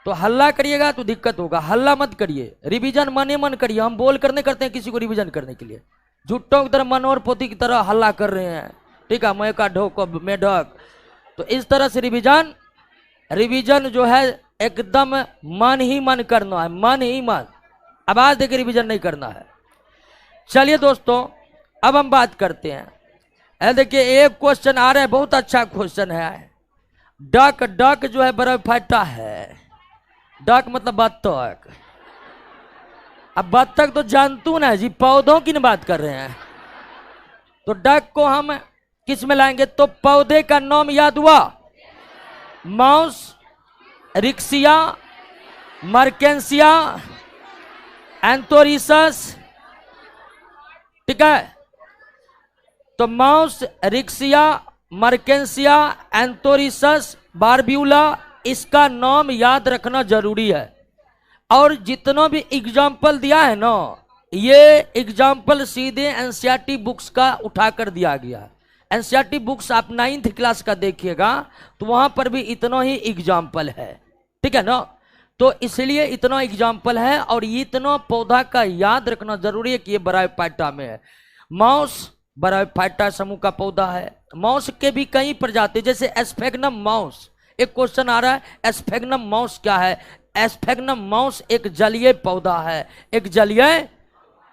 तो हल्ला करिएगा तो दिक्कत होगा, हल्ला मत करिए, रिवीजन मने मन करिए। हम बोल करने करते हैं किसी को रिवीजन करने के लिए, झुट्टों की तरह मनोहर पोथी की तरह हल्ला कर रहे हैं, ठीक है, मैं का ढोक मेढक। तो इस तरह से रिवीजन जो है एकदम मन ही मन करना है, मन ही मन, आवाज देकर रिवीजन नहीं करना है। चलिए दोस्तों, अब हम बात करते हैं। देखिए एक क्वेश्चन आ रहा है, बहुत अच्छा क्वेश्चन है। डक, डक जो है ब्रायोफाइटा है, डक मतलब बत्तख। अब बत्तख तो जंतु ना जी, पौधों की बात कर रहे हैं, तो डक को हम किस में लाएंगे? तो पौधे का नाम याद हुआ? माउस, रिक्सिया, मर्केंसिया, एंथोरिसस, ठीक है? तो माउस, रिक्सिया, मर्केंसिया, एंथोरिसस, बारब्यूला, इसका नाम याद रखना जरूरी है। और जितना भी एग्जाम्पल दिया है ना, ये एग्जाम्पल सीधे एनसीईआरटी बुक्स का उठाकर दिया गया है। एनसीईआरटी बुक्स आप 9th क्लास का देखिएगा तो वहां पर भी इतना ही एग्जाम्पल है, ठीक है ना? तो इसलिए इतना एग्जाम्पल है, और इतना पौधा का याद रखना जरूरी है कि ये ब्रायोफाइटा में है। माउस ब्रायोफाइटा समूह का पौधा है। माउस के भी कई प्रजाति, जैसे एस्फेगनम माउस, एक क्वेश्चन आ रहा है एस्फेगनम माउस क्या है? स्फेग्नम मॉस एक जलीय पौधा है, एक जलीय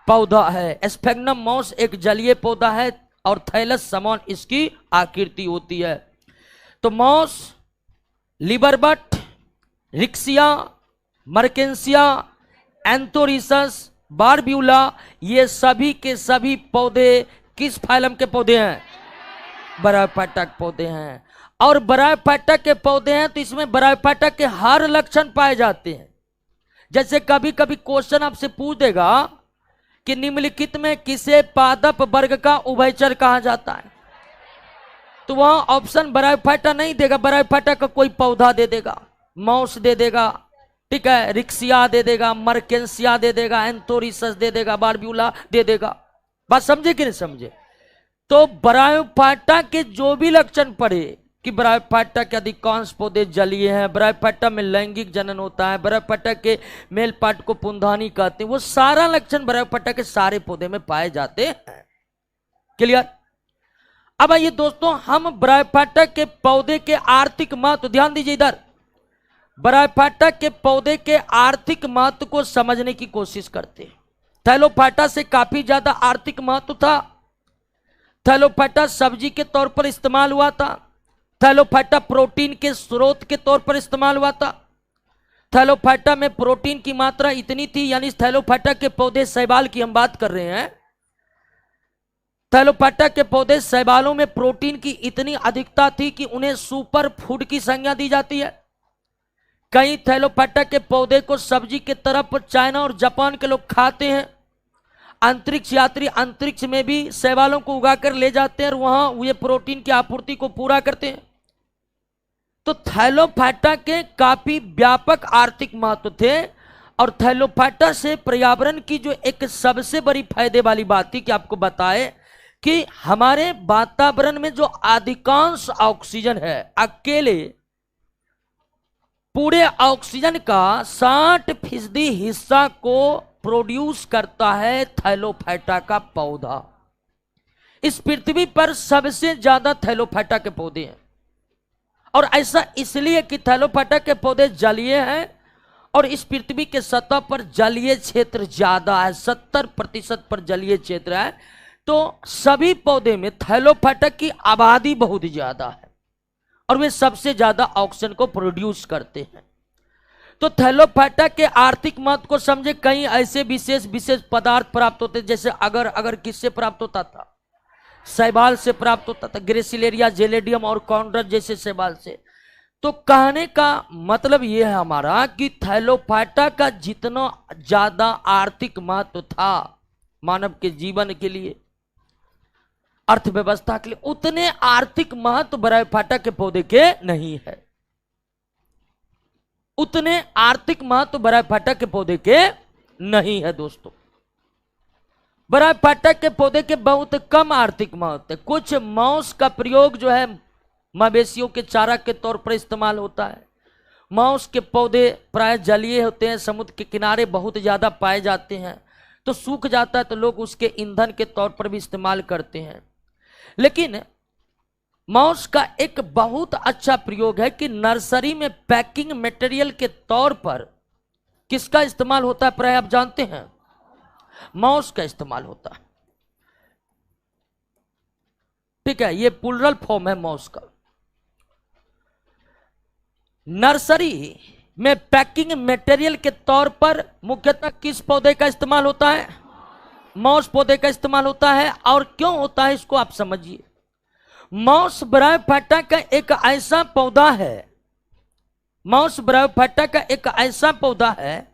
पौधा है। स्फेग्नम मॉस एक जलीय पौधा है और थैलस समान इसकी आकृति होती है। तो मॉस, लिबरबट, रिक्सिया, मर्केंसिया, एंथोरिसस, बारब्यूला, ये सभी के सभी पौधे किस फाइलम के पौधे हैं? ब्रायोफाइटा के पौधे हैं। और ब्रायोफाइटा के पौधे हैं तो इसमें ब्रायोफाइटा के हर लक्षण पाए जाते हैं। जैसे कभी कभी क्वेश्चन आपसे पूछ देगा कि निम्नलिखित में किसे पादप वर्ग का उभयचर कहा जाता है, तो वहां ऑप्शन ब्रायोफाइटा नहीं देगा, ब्रायोफाइटा का कोई पौधा दे देगा, मॉस दे देगा, ठीक है, रिक्सिया दे देगा, मर्केंसिया दे देगा, एंथोरिसस दे देगा, बारब्यूला दे देगा। बात समझे कि नहीं समझे? तो ब्रायोफाइटा के जो भी लक्षण पढ़े कि ब्रायोफाइटा के अधिकांश पौधे जलीय हैं, ब्रायोफाइटा में लैंगिक जनन होता है, ब्रायोफाइटा के मेल पार्ट को पुंधानी कहते हैं, वो सारा लक्षण ब्रायोफाइटा के सारे पौधे में पाए जाते हैं। क्लियर? अब आइए दोस्तों, हम ब्रायोफाइटा के पौधे के आर्थिक महत्व, ध्यान दीजिए इधर, ब्रायोफाइटा के पौधे के आर्थिक महत्व को समझने की कोशिश करते हैं। थैलोफाइटा से काफी ज्यादा आर्थिक महत्व था। थैलोफाइटा सब्जी के तौर पर इस्तेमाल हुआ था। थैलोफाइटा प्रोटीन के स्रोत के तौर पर इस्तेमाल हुआ था। थैलोफाइटा में प्रोटीन की मात्रा इतनी थी, यानी थैलोफाइटा के पौधे, शैवाल की हम बात कर रहे हैं, थैलोफाइटा के पौधे शैवालों में प्रोटीन की इतनी अधिकता थी कि उन्हें सुपर फूड की संज्ञा दी जाती है। कई थैलोफाइटा के पौधे को सब्जी के तरफ चाइना और जापान के लोग खाते हैं। अंतरिक्ष यात्री अंतरिक्ष में भी शैवालों को उगाकर ले जाते हैं और वहां ये प्रोटीन की आपूर्ति को पूरा करते हैं। तो थैलोफाइटा के काफी व्यापक आर्थिक महत्व थे। और थैलोफाइटा से पर्यावरण की जो एक सबसे बड़ी फायदे वाली बात थी कि आपको बताए कि हमारे वातावरण में जो अधिकांश ऑक्सीजन है, अकेले पूरे ऑक्सीजन का 60% हिस्सा को प्रोड्यूस करता है थैलोफाइटा का पौधा। इस पृथ्वी पर सबसे ज्यादा थैलोफाइटा के पौधे हैं। और ऐसा इसलिए कि थैलोफाइटा के पौधे जलीय हैं और इस पृथ्वी के सतह पर जलीय क्षेत्र ज्यादा है, 70% पर जलीय क्षेत्र है। तो सभी पौधे में थैलोफाइटा की आबादी बहुत ज्यादा है और वे सबसे ज्यादा ऑक्सीजन को प्रोड्यूस करते हैं। तो थैलोफाइटा के आर्थिक महत्व को समझे, कई ऐसे विशेष पदार्थ प्राप्त होते, जैसे अगर किससे प्राप्त होता था? शैवाल से प्राप्त होता था, ग्रेसिलेरिया, जेलेडियम और कॉन्ड्रस जैसे शैवाल से। तो कहने का मतलब यह है हमारा कि थैलोफाइटा का जितना ज्यादा आर्थिक महत्व था मानव के जीवन के लिए, अर्थव्यवस्था के लिए, उतने आर्थिक महत्व ब्रायोफाइटा के पौधे के नहीं है। उतने आर्थिक महत्व ब्रायोफाइटा के पौधे के नहीं है दोस्तों। ब्रायोफाइटा के पौधे के बहुत कम आर्थिक महत्व है। कुछ मांस का प्रयोग जो है मवेशियों के चारा के तौर पर इस्तेमाल होता है। मांस के पौधे प्राय जलीय होते हैं, समुद्र के किनारे बहुत ज्यादा पाए जाते हैं। तो सूख जाता है तो लोग उसके ईंधन के तौर पर भी इस्तेमाल करते हैं। लेकिन मांस का एक बहुत अच्छा प्रयोग है कि नर्सरी में पैकिंग मटेरियल के तौर पर किसका इस्तेमाल होता है? प्राय आप जानते हैं, मांस का इस्तेमाल होता है। ठीक है, ये प्लुरल फॉर्म है मांस का। नर्सरी में पैकिंग मटेरियल के तौर पर मुख्यतः किस पौधे का इस्तेमाल होता है? मांस पौधे का इस्तेमाल होता है। और क्यों होता है इसको आप समझिए। मांस ब्रायोफाइटा का एक ऐसा पौधा है, मांस ब्रायोफाइटा का एक ऐसा पौधा है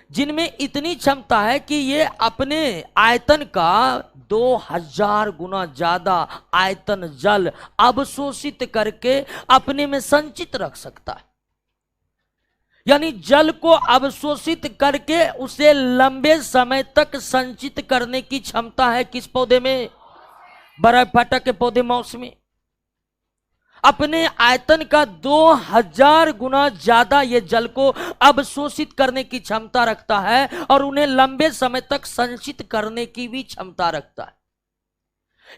जिनमें इतनी क्षमता है कि ये अपने आयतन का 2000 गुना ज्यादा आयतन जल अवशोषित करके अपने में संचित रख सकता है। यानी जल को अवशोषित करके उसे लंबे समय तक संचित करने की क्षमता है किस पौधे में? ब्रायोफाइटा के पौधे मांस में। अपने आयतन का 2000 गुना ज्यादा ये जल को अवशोषित करने की क्षमता रखता है और उन्हें लंबे समय तक संचित करने की भी क्षमता रखता है।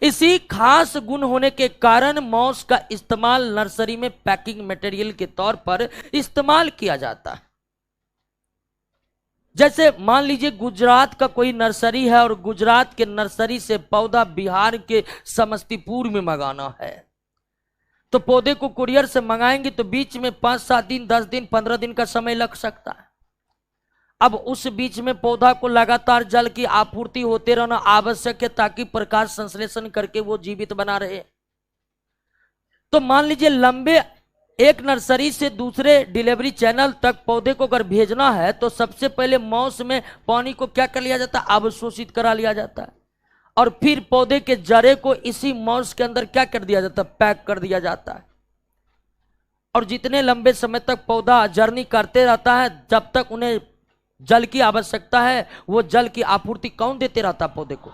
इसी खास गुण होने के कारण मांस का इस्तेमाल नर्सरी में पैकिंग मटेरियल के तौर पर इस्तेमाल किया जाता है। जैसे मान लीजिए गुजरात का कोई नर्सरी है और गुजरात के नर्सरी से पौधा बिहार के समस्तीपुर में मंगाना है, तो पौधे को कुरियर से मंगाएंगे तो बीच में 5-7 दिन, 10 दिन, 15 दिन का समय लग सकता है। अब उस बीच में पौधा को लगातार जल की आपूर्ति होते रहना आवश्यक है ताकि प्रकाश संश्लेषण करके वो जीवित बना रहे। तो मान लीजिए लंबे एक नर्सरी से दूसरे डिलीवरी चैनल तक पौधे को अगर भेजना है तो सबसे पहले मौस में पानी को क्या कर लिया जाता है, अवशोषित करा लिया जाता है, और फिर पौधे के जड़े को इसी मौस के अंदर क्या कर दिया जाता है, पैक कर दिया जाता है। और जितने लंबे समय तक पौधा जर्नी करते रहता है, जब तक उन्हें जल की आवश्यकता है, वो जल की आपूर्ति कौन देते रहता है, पौधे को।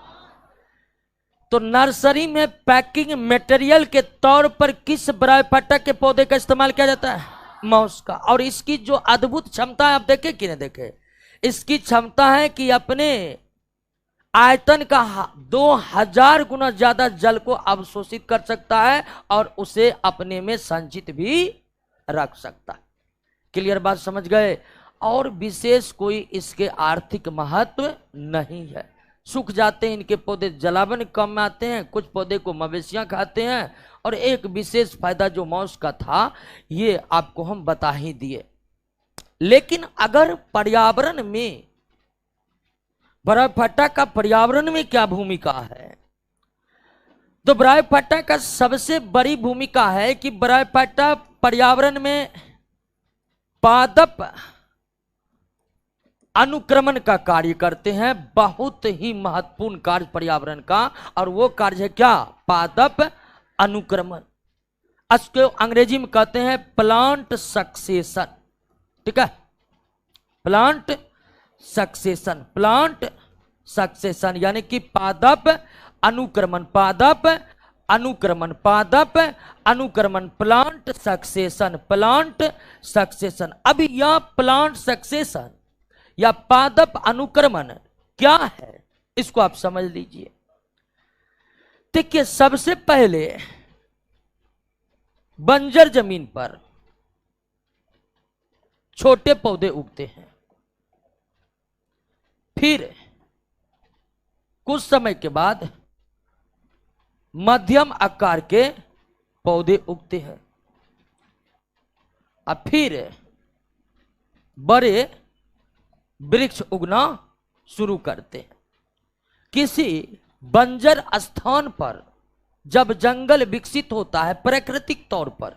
तो नर्सरी में पैकिंग मटेरियल के तौर पर किस ब्रायोफाइटा के पौधे का इस्तेमाल किया जाता है, मॉस का। और इसकी जो अद्भुत क्षमता है, आप देखे कि नहीं देखे, इसकी क्षमता है कि अपने आयतन का 2000 गुना ज्यादा जल को अवशोषित कर सकता है और उसे अपने में संचित भी रख सकता है। क्लियर बात समझ गए। और विशेष कोई इसके आर्थिक महत्व नहीं है। सूख जाते हैं इनके पौधे, जलावन कम आते हैं, कुछ पौधे को मवेशियां खाते हैं, और एक विशेष फायदा जो मॉस का था ये आपको हम बता ही दिए। लेकिन अगर पर्यावरण में ब्रायोफाइटा का पर्यावरण में क्या भूमिका है, तो ब्रायोफाइटा का सबसे बड़ी भूमिका है कि ब्रायोफाइटा पर्यावरण में पादप अनुक्रमण का कार्य करते हैं। बहुत ही महत्वपूर्ण कार्य पर्यावरण का, और वो कार्य है क्या, पादप अनुक्रमण। इसको अंग्रेजी में कहते हैं प्लांट सक्सेशन। ठीक है, प्लांट सक्सेशन, प्लांट सक्सेशन यानी कि पादप अनुक्रमण, पादप अनुक्रमण, पादप अनुक्रमण, प्लांट सक्सेशन, प्लांट सक्सेशन। अब यह प्लांट सक्सेशन या पादप अनुक्रमण क्या है, इसको आप समझ लीजिए। देखिए, सबसे पहले बंजर जमीन पर छोटे पौधे उगते हैं, फिर कुछ समय के बाद मध्यम आकार के पौधे उगते हैं, और फिर बड़े वृक्ष उगना शुरू करते हैं। किसी बंजर स्थान पर जब जंगल विकसित होता है प्राकृतिक तौर पर,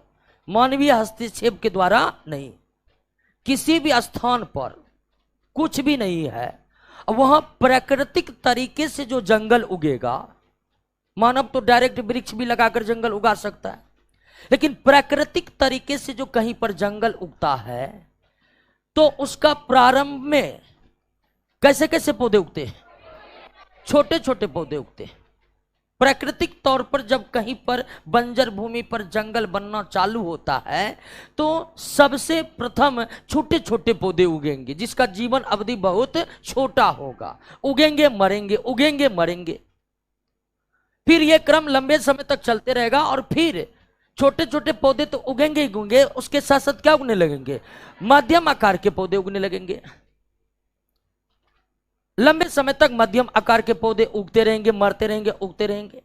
मानवीय हस्तक्षेप के द्वारा नहीं, किसी भी स्थान पर कुछ भी नहीं है, वहां प्राकृतिक तरीके से जो जंगल उगेगा, मानव तो डायरेक्ट वृक्ष भी लगाकर जंगल उगा सकता है, लेकिन प्राकृतिक तरीके से जो कहीं पर जंगल उगता है तो उसका प्रारंभ में कैसे कैसे पौधे उगते हैं, छोटे छोटे पौधे उगते हैं। प्राकृतिक तौर पर जब कहीं पर बंजर भूमि पर जंगल बनना चालू होता है तो सबसे प्रथम छोटे छोटे पौधे उगेंगे जिसका जीवन अवधि बहुत छोटा होगा, उगेंगे मरेंगे, उगेंगे मरेंगे, फिर यह क्रम लंबे समय तक चलते रहेगा, और फिर छोटे छोटे पौधे तो उगेंगे ही उगेंगे, उसके साथ साथ क्या उगने लगेंगे, मध्यम आकार के पौधे उगने लगेंगे। लंबे समय तक मध्यम आकार के पौधे उगते रहेंगे, मरते रहेंगे, उगते रहेंगे,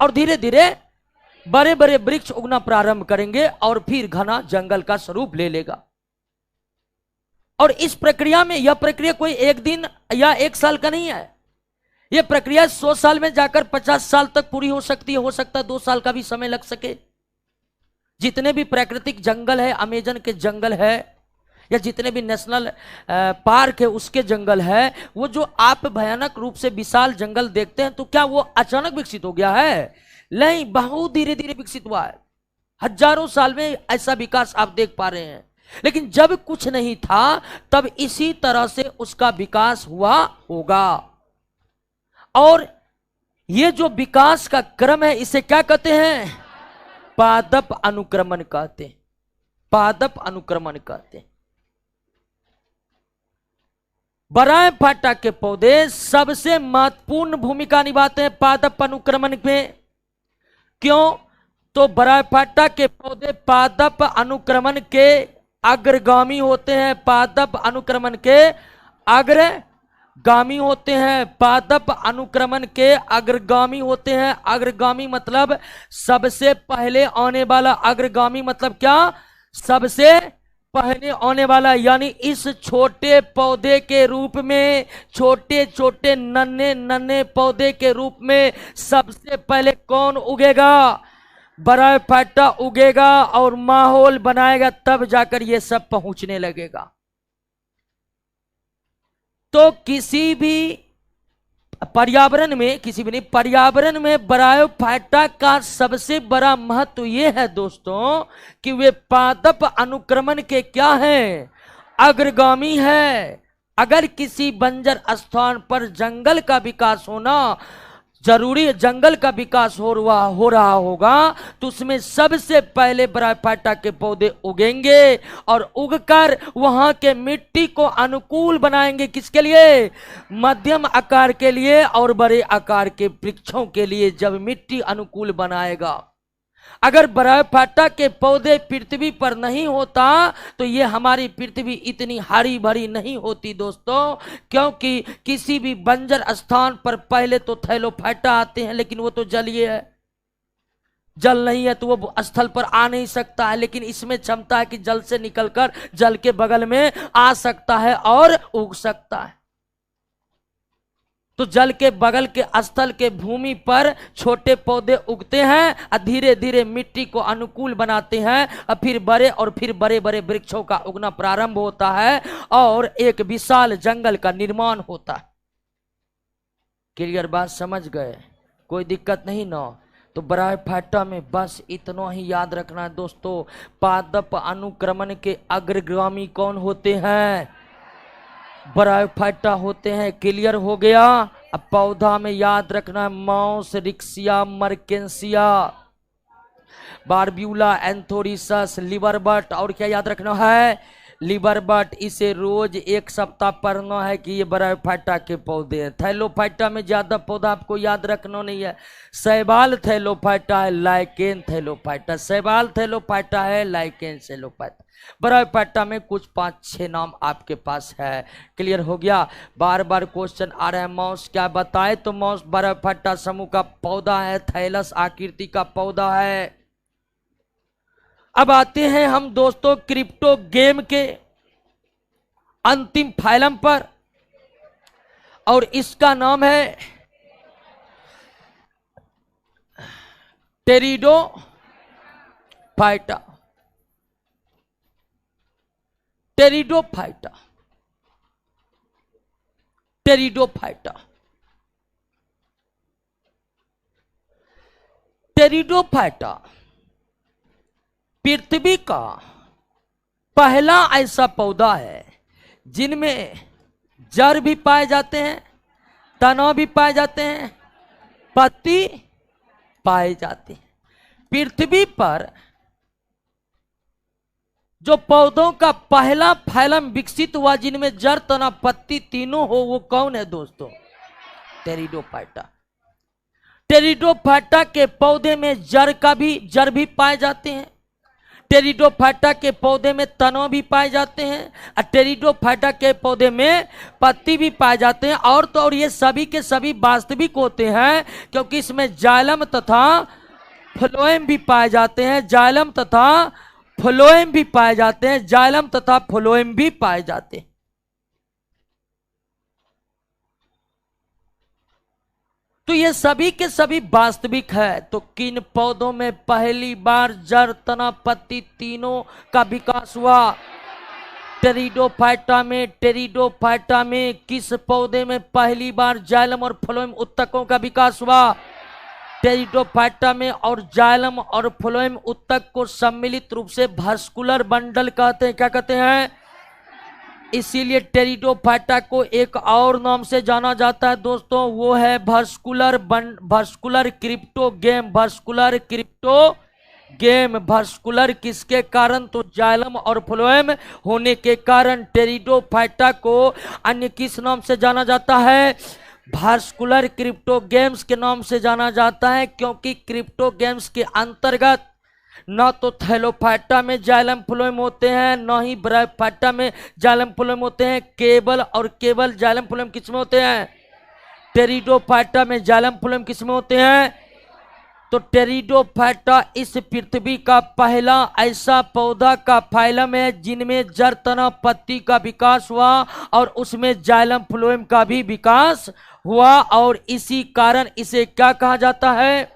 और धीरे धीरे बड़े बड़े वृक्ष उगना प्रारंभ करेंगे, और फिर घना जंगल का स्वरूप ले लेगा। और इस प्रक्रिया में, यह प्रक्रिया कोई एक दिन या एक साल का नहीं है, यह प्रक्रिया 100 साल में जाकर 50 साल तक पूरी हो सकती है, हो सकता है 2 साल का भी समय लग सके। जितने भी प्राकृतिक जंगल है, अमेजन के जंगल है, या जितने भी नेशनल पार्क है उसके जंगल है, वो जो आप भयानक रूप से विशाल जंगल देखते हैं, तो क्या वो अचानक विकसित हो गया है? नहीं, बहुत धीरे धीरे विकसित हुआ है। हजारों साल में ऐसा विकास आप देख पा रहे हैं। लेकिन जब कुछ नहीं था तब इसी तरह से उसका विकास हुआ होगा। और ये जो विकास का क्रम है इसे क्या कहते हैं? पादप अनुक्रमण कहते हैं। पादप अनुक्रमण कहते हैं। ब्रायोफाइटा के पौधे सबसे महत्वपूर्ण भूमिका निभाते हैं पादप अनुक्रमण में। क्यों? तो ब्रायोफाइटा के पौधे पादप अनुक्रमण के अग्रगामी होते हैं, पादप अनुक्रमण के अग्रगामी होते हैं, पादप अनुक्रमण के अग्रगामी होते हैं। अग्रगामी मतलब सबसे पहले आने वाला, अग्रगामी मतलब क्या, सबसे पहले आने वाला। यानी इस छोटे पौधे के रूप में, छोटे छोटे नन्हे नन्हे पौधे के रूप में सबसे पहले कौन उगेगा, ब्रायोफाइटा उगेगा और माहौल बनाएगा, तब जाकर ये सब पहुंचने लगेगा। तो किसी भी पर्यावरण में, किसी भी नहीं, पर्यावरण में ब्रायोफाइटा का सबसे बड़ा महत्व यह है दोस्तों कि वे पादप अनुक्रमण के क्या हैं, अग्रगामी है। अगर किसी बंजर स्थान पर जंगल का विकास होना जरूरी है, जंगल का विकास हो रहा होगा, तो उसमें सबसे पहले ब्रायोफाइटा के पौधे उगेंगे और उगकर वहां के मिट्टी को अनुकूल बनाएंगे। किसके लिए, मध्यम आकार के लिए और बड़े आकार के वृक्षों के लिए। जब मिट्टी अनुकूल बनाएगा, अगर ब्रायोफाइटा के पौधे पृथ्वी पर नहीं होता तो ये हमारी पृथ्वी इतनी हरी भरी नहीं होती दोस्तों, क्योंकि किसी भी बंजर स्थान पर पहले तो थैलोफाइटा आते हैं, लेकिन वो तो जलीय है, जल नहीं है तो वो स्थल पर आ नहीं सकता है। लेकिन इसमें क्षमता है कि जल से निकलकर जल के बगल में आ सकता है और उग सकता है। तो जल के बगल के स्थल के भूमि पर छोटे पौधे उगते हैं और धीरे धीरे मिट्टी को अनुकूल बनाते हैं और फिर बड़े और फिर बड़े बड़े वृक्षों का उगना प्रारंभ होता है और एक विशाल जंगल का निर्माण होता है। क्लियर बात समझ गए, कोई दिक्कत नहीं ना। तो ब्रायोफाइटा में बस इतना ही याद रखना है दोस्तों, पादप अनुक्रमण के अग्रगामी कौन होते हैं, ब्रायोफाइटा होते हैं। क्लियर हो गया। अब पौधा में याद रखना है माउस, रिक्सिया, मर्केंसिया, बारब्यूला, एंथोरिसस, लिवरबट, और क्या याद रखना है, लिवरबट। इसे रोज एक सप्ताह पढ़ना है कि ये ब्रायोफाइटा के पौधे हैं। थैलोफाइटा में ज्यादा पौधा आपको याद रखना नहीं है। शैवाल थैलोफाइटा है, लाइकेन थैलोफाइटा, शैवाल थैलोफाइटा है, लाइकेन थैलोफाइटा। ब्रायोफाइटा में कुछ 5-6 नाम आपके पास है। क्लियर हो गया। बार बार क्वेश्चन आ रहा है मॉस क्या बताए, तो मॉस ब्रायोफाइटा समूह का पौधा है, थैलस आकृति का पौधा है। अब आते हैं हम दोस्तों क्रिप्टोगेम के अंतिम फाइलम पर, और इसका नाम है टेरिडोफाइटा। टेरिडोफाइटा, टेरिडोफाइटा, टेरिडोफाइटा पृथ्वी का पहला ऐसा पौधा है जिनमें जड़ भी पाए जाते हैं, तना भी पाए जाते हैं, पत्ती पाए जाते हैं। पृथ्वी पर जो पौधों का पहला फैलम विकसित हुआ जिनमें जड़, तना, पत्ती तीनों हो, वो कौन है दोस्तों, टेरिडोफाइटा। टेरिडोफाइटा के पौधे में जड़ भी पाए जाते हैं, टेरिडोफाइटा के पौधे में तना भी पाए जाते हैं, और टेरिडोफाइटा के पौधे में पत्ती भी पाए जाते हैं। और तो और ये सभी के सभी वास्तविक होते हैं, क्योंकि इसमें जाइलम तथा फ्लोएम भी पाए जाते हैं, जाइलम तथा फ्लोएम भी पाए जाते हैं, जाइलम तथा फ्लोएम भी पाए जाते हैं। तो ये सभी के सभी वास्तविक है। तो किन पौधों में पहली बार जड़, तना, पत्ती तीनों का विकास हुआ, टेरिडोफाइटा में। टेरिडोफाइटा में किस पौधे में पहली बार जाइलम और फ्लोएम उत्तकों का विकास हुआ, टेरिडोफाइटा में। और जाइलम और फ्लोएम उत्तक को सम्मिलित रूप से भास्कुलर बंडल कहते हैं। क्या कहते हैं, इसीलिए टेरिडोफाइटा को एक और नाम से जाना जाता है दोस्तों, वो है vascular cryptogam. Vascular cryptogam, vascular किसके कारण, तो जाइलम और फ्लोएम होने के कारण। टेरिडोफाइटा को अन्य किस नाम से जाना जाता है, भास्कुलर क्रिप्टोगेम्स के नाम से जाना जाता है, क्योंकि क्रिप्टोगेम्स के अंतर्गत ना तो थैलोफाइटा में जाइलम फ्लोएम होते हैं, ना ही ब्रायोफाइटा में जाइलम फ्लोएम होते हैं। केवल और केवल जाइलम फ्लोएम किसमें होते हैं? टेरिडोफाइटा में जाइलम फ्लोएम किसमें होते हैं? तो टेरिडोफाइटा इस पृथ्वी का पहला ऐसा पौधा का फाइलम है जिनमें जड़, तना, पत्ती का विकास हुआ और उसमें जाइलम फ्लोएम का भी विकास हुआ, और इसी कारण इसे क्या कहा जाता है?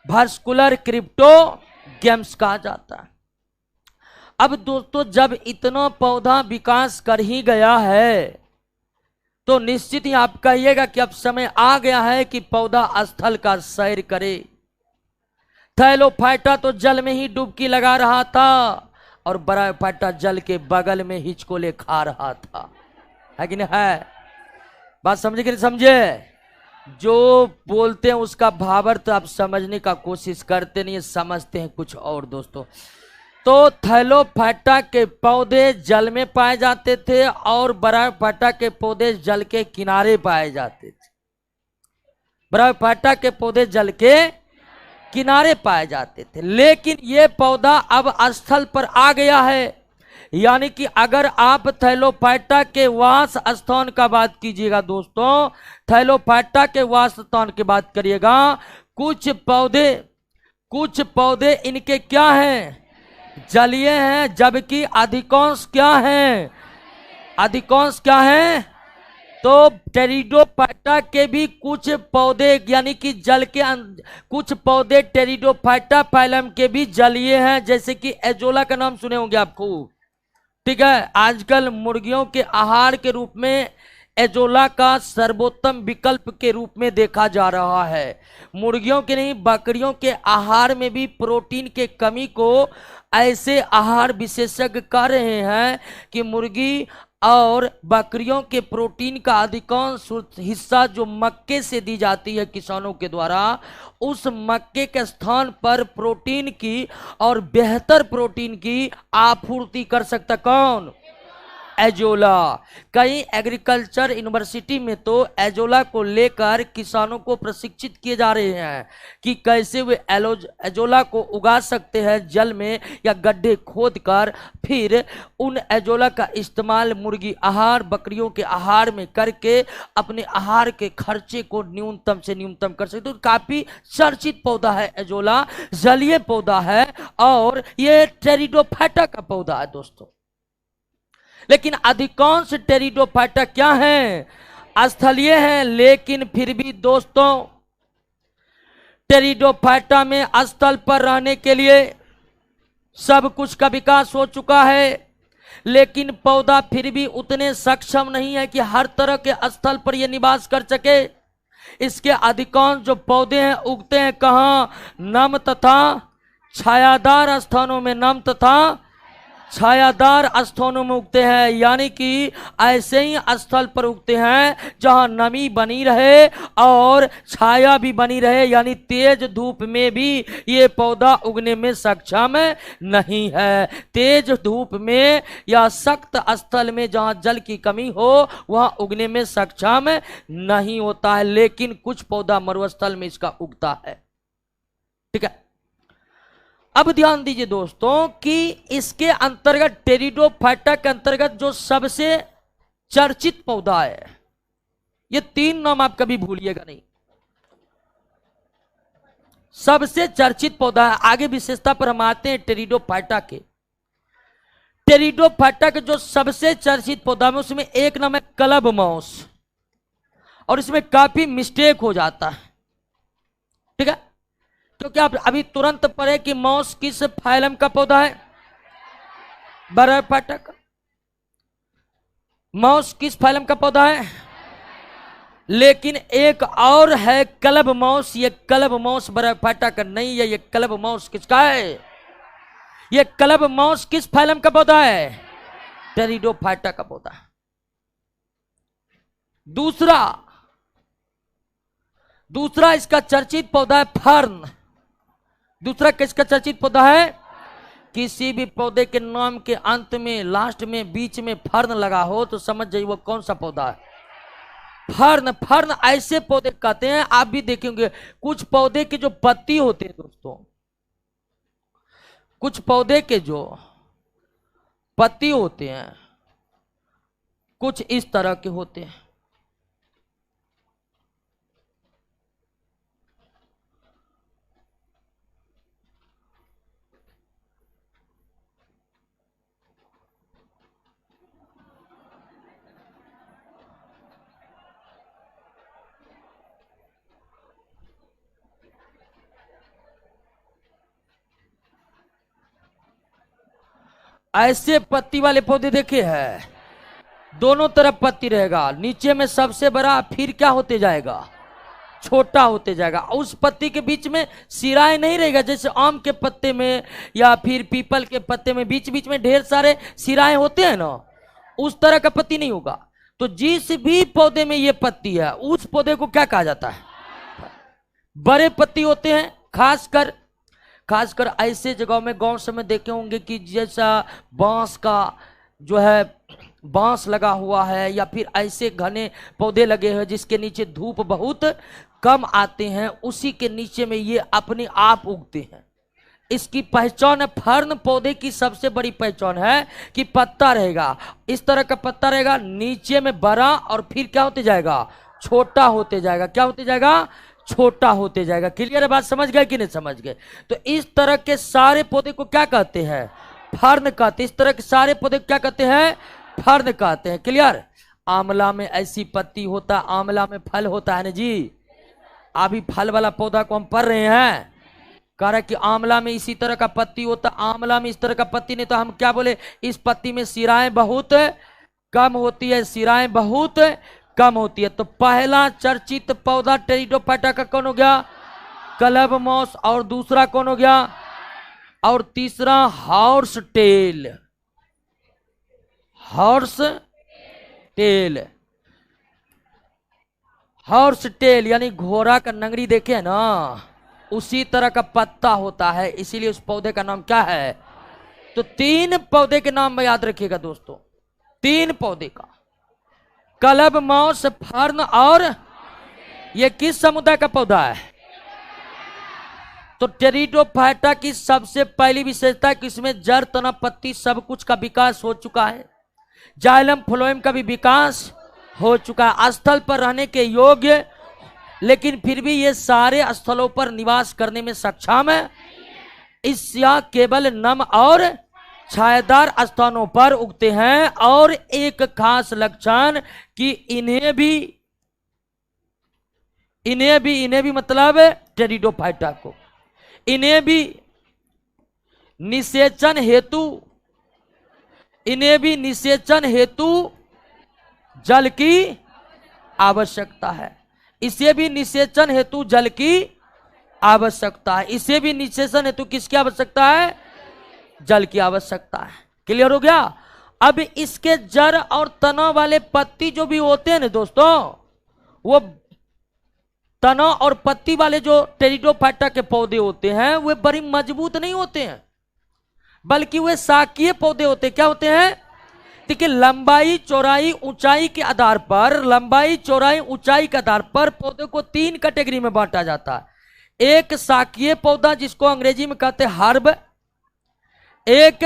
वास्कुलर क्रिप्टोगेम्स कहा जाता है। अब दोस्तों, जब इतना पौधा विकास कर ही गया है तो निश्चित ही आप कहिएगा कि अब समय आ गया है कि पौधा स्थल का सैर करे। थैलोफाइटा तो जल में ही डुबकी लगा रहा था और ब्रायोफाइटा जल के बगल में हिचकोले खा रहा था, है कि नहीं? है बात समझे कि नहीं समझे? जो बोलते हैं उसका भावार्थ आप समझने का कोशिश करते नहीं, समझते हैं कुछ और। दोस्तों, तो थैलोफाइटा के पौधे जल में पाए जाते थे और ब्रायोफाइटा के पौधे जल के किनारे पाए जाते थे। ब्रायोफाइटा के पौधे जल के किनारे पाए जाते थे, लेकिन ये पौधा अब स्थल पर आ गया है। यानी कि अगर आप थैलोफाइटा के वास स्थान का बात कीजिएगा दोस्तों, थैलोफाइटा के वास स्थान की बात करिएगा, कुछ पौधे इनके क्या हैं? जलीय हैं, जबकि अधिकांश क्या हैं? अधिकांश क्या हैं? तो टेरिडोफाइटा के भी कुछ पौधे यानी कि जल के कुछ पौधे टेरिडोफाइटा फाइलम के भी जलीय हैं, जैसे कि एजोला का नाम सुने होंगे आपको, ठीक है। आजकल मुर्गियों के आहार के रूप में एजोला का सर्वोत्तम विकल्प के रूप में देखा जा रहा है। मुर्गियों के नहीं, बकरियों के आहार में भी प्रोटीन के कमी को ऐसे आहार विशेषज्ञ कह रहे हैं कि मुर्गी और बकरियों के प्रोटीन का अधिकांश हिस्सा जो मक्के से दी जाती है किसानों के द्वारा, उस मक्के के स्थान पर प्रोटीन की और बेहतर प्रोटीन की आपूर्ति कर सकता कौन? एजोला। कई एग्रीकल्चर यूनिवर्सिटी में तो एजोला को लेकर किसानों को प्रशिक्षित किए जा रहे हैं कि कैसे वे एजोला को उगा सकते हैं जल में या गड्ढे खोदकर, फिर उन एजोला का इस्तेमाल मुर्गी आहार, बकरियों के आहार में करके अपने आहार के खर्चे को न्यूनतम से न्यूनतम कर सकते। तो काफी चर्चित पौधा है एजोला, जलीय पौधा है और ये टेरिडोफाइटा का पौधा है दोस्तों। लेकिन अधिकांश टेरिडोफाइटा क्या हैं? स्थलीय हैं। लेकिन फिर भी दोस्तों, टेरिडोफाइटा में स्थल पर रहने के लिए सब कुछ का विकास हो चुका है, लेकिन पौधा फिर भी उतने सक्षम नहीं है कि हर तरह के स्थल पर यह निवास कर सके। इसके अधिकांश जो पौधे हैं उगते हैं कहां? नम तथा छायादार स्थानों में, नम तथा छायादार स्थानों में उगते हैं। यानी कि ऐसे ही स्थल पर उगते हैं जहां नमी बनी रहे और छाया भी बनी रहे, यानी तेज धूप में भी ये पौधा उगने में सक्षम नहीं है। तेज धूप में या सख्त स्थल में जहां जल की कमी हो वहां उगने में सक्षम नहीं होता है, लेकिन कुछ पौधा मरुस्थल में इसका उगता है, ठीक है। अब ध्यान दीजिए दोस्तों कि इसके अंतर्गत, टेरिडोफाइटा के अंतर्गत जो सबसे चर्चित पौधा है, ये तीन नाम आप कभी भूलिएगा नहीं, सबसे चर्चित पौधा है। आगे विशेषता पर हम आते हैं टेरिडोफाइटा के। टेरिडोफाइटा के जो सबसे चर्चित पौधा है उसमें एक नाम है क्लब माउस, और इसमें काफी मिस्टेक हो जाता है, ठीक है। क्योंकि आप अभी तुरंत पढ़े कि माउस किस फाइलम का पौधा है? ब्रायोफाइटा का। माउस किस फाइलम का पौधा है? लेकिन एक और है क्लब माउस। ये क्लब माउस ब्रायोफाइटा का नहीं है, ये क्लब माउस किसका है? ये क्लब माउस किस फाइलम का पौधा है? टेरिडोफाइटा का पौधा। दूसरा इसका चर्चित पौधा है फर्न। दूसरा किसका चर्चित पौधा है? किसी भी पौधे के नाम के अंत में, लास्ट में, बीच में फर्न लगा हो तो समझ जाइए वो कौन सा पौधा है। फर्न ऐसे पौधे कहते हैं, आप भी देखेंगे कुछ पौधे की जो पत्ती होती है दोस्तों, कुछ पौधे के जो पत्ती होते हैं कुछ इस तरह के होते हैं। ऐसे पत्ती वाले पौधे देखे हैं, दोनों तरफ पत्ती रहेगा, नीचे में सबसे बड़ा, फिर क्या होते जाएगा, छोटा होते जाएगा। उस पत्ती के बीच में सिराएं नहीं रहेगा, जैसे आम के पत्ते में या फिर पीपल के पत्ते में बीच बीच में ढेर सारे सिराएं होते हैं ना, उस तरह का पत्ती नहीं होगा। तो जिस भी पौधे में ये पत्ती है उस पौधे को क्या कहा जाता है, बड़े पत्ती होते हैं। खासकर ऐसे जगहों में, गांव से में देखे होंगे कि जैसा बांस का जो है बांस लगा हुआ है या फिर ऐसे घने पौधे लगे हैं जिसके नीचे धूप बहुत कम आते हैं, उसी के नीचे में ये अपने आप उगते हैं। इसकी पहचान है, फर्न पौधे की सबसे बड़ी पहचान है कि पत्ता रहेगा, इस तरह का पत्ता रहेगा, नीचे में बड़ा और फिर क्या होते जाएगा, छोटा होते जाएगा। क्या होते जाएगा, छोटा होते जाएगा। क्लियर है बात, समझ गए कि नहीं समझ गए? तो इस तरह के सारे पौधे को क्या कहते हैं, फर्न कहते हैं। इस तरह के सारे पौधे को क्या कहते हैं, फर्न कहते हैं। क्लियर? आंवला में ऐसी पत्ती होता है, आंवला में फल होता है ना जी। अभी फल वाला पौधा को हम पढ़ रहे हैं, कह रहा है कि आंवला में इसी तरह का पत्ती होता, आंवला में इस तरह का पत्ती नहीं, तो हम क्या बोले, इस पत्ती में सिराएं बहुत कम होती है, सिराएं बहुत कम होती है। तो पहला चर्चित पौधा टेरिडोफाइटा का कौन हो गया, क्लब मॉस, और दूसरा कौन हो गया, और तीसरा हॉर्स टेल। हॉर्स टेल यानी घोड़ा का नंगरी देखे ना, उसी तरह का पत्ता होता है, इसीलिए उस पौधे का नाम क्या है। तो 3 पौधे के नाम याद रखिएगा दोस्तों, 3 पौधे का, क्लब मॉस, फर्न और ये किस समुदाय का पौधा है। तो टेरिडोफाइटा की सबसे पहली विशेषता है कि इसमें जड़, तना, पत्ती सब कुछ का विकास हो चुका है, जाइलम फ्लोएम का भी विकास हो चुका है, स्थल पर रहने के योग्य, लेकिन फिर भी ये सारे स्थलों पर निवास करने में सक्षम है। इसया केवल नम और छायादार स्थानों पर उगते हैं, और एक खास लक्षण कि इन्हें भी मतलब टेरिडोफाइटा को इन्हें भी निषेचन हेतु जल की आवश्यकता है। इसे भी निषेचन हेतु जल की आवश्यकता है। इसे भी निषेचन हेतु किसकी आवश्यकता है, जल की आवश्यकता है। क्लियर हो गया? अब इसके जड़ और तना वाले पत्ती जो भी होते हैं ना दोस्तों, वो तना और पत्ती वाले जो टेरिडोफाइटा के पौधे होते हैं वे बड़ी मजबूत नहीं होते हैं, बल्कि वे शाकीय पौधे होते हैं। क्या होते हैं? देखिए, लंबाई चौड़ाई ऊंचाई के आधार पर पौधे को 3 कैटेगरी में बांटा जाता है। एक शाकीय पौधा जिसको अंग्रेजी में कहते हैं हर्ब, एक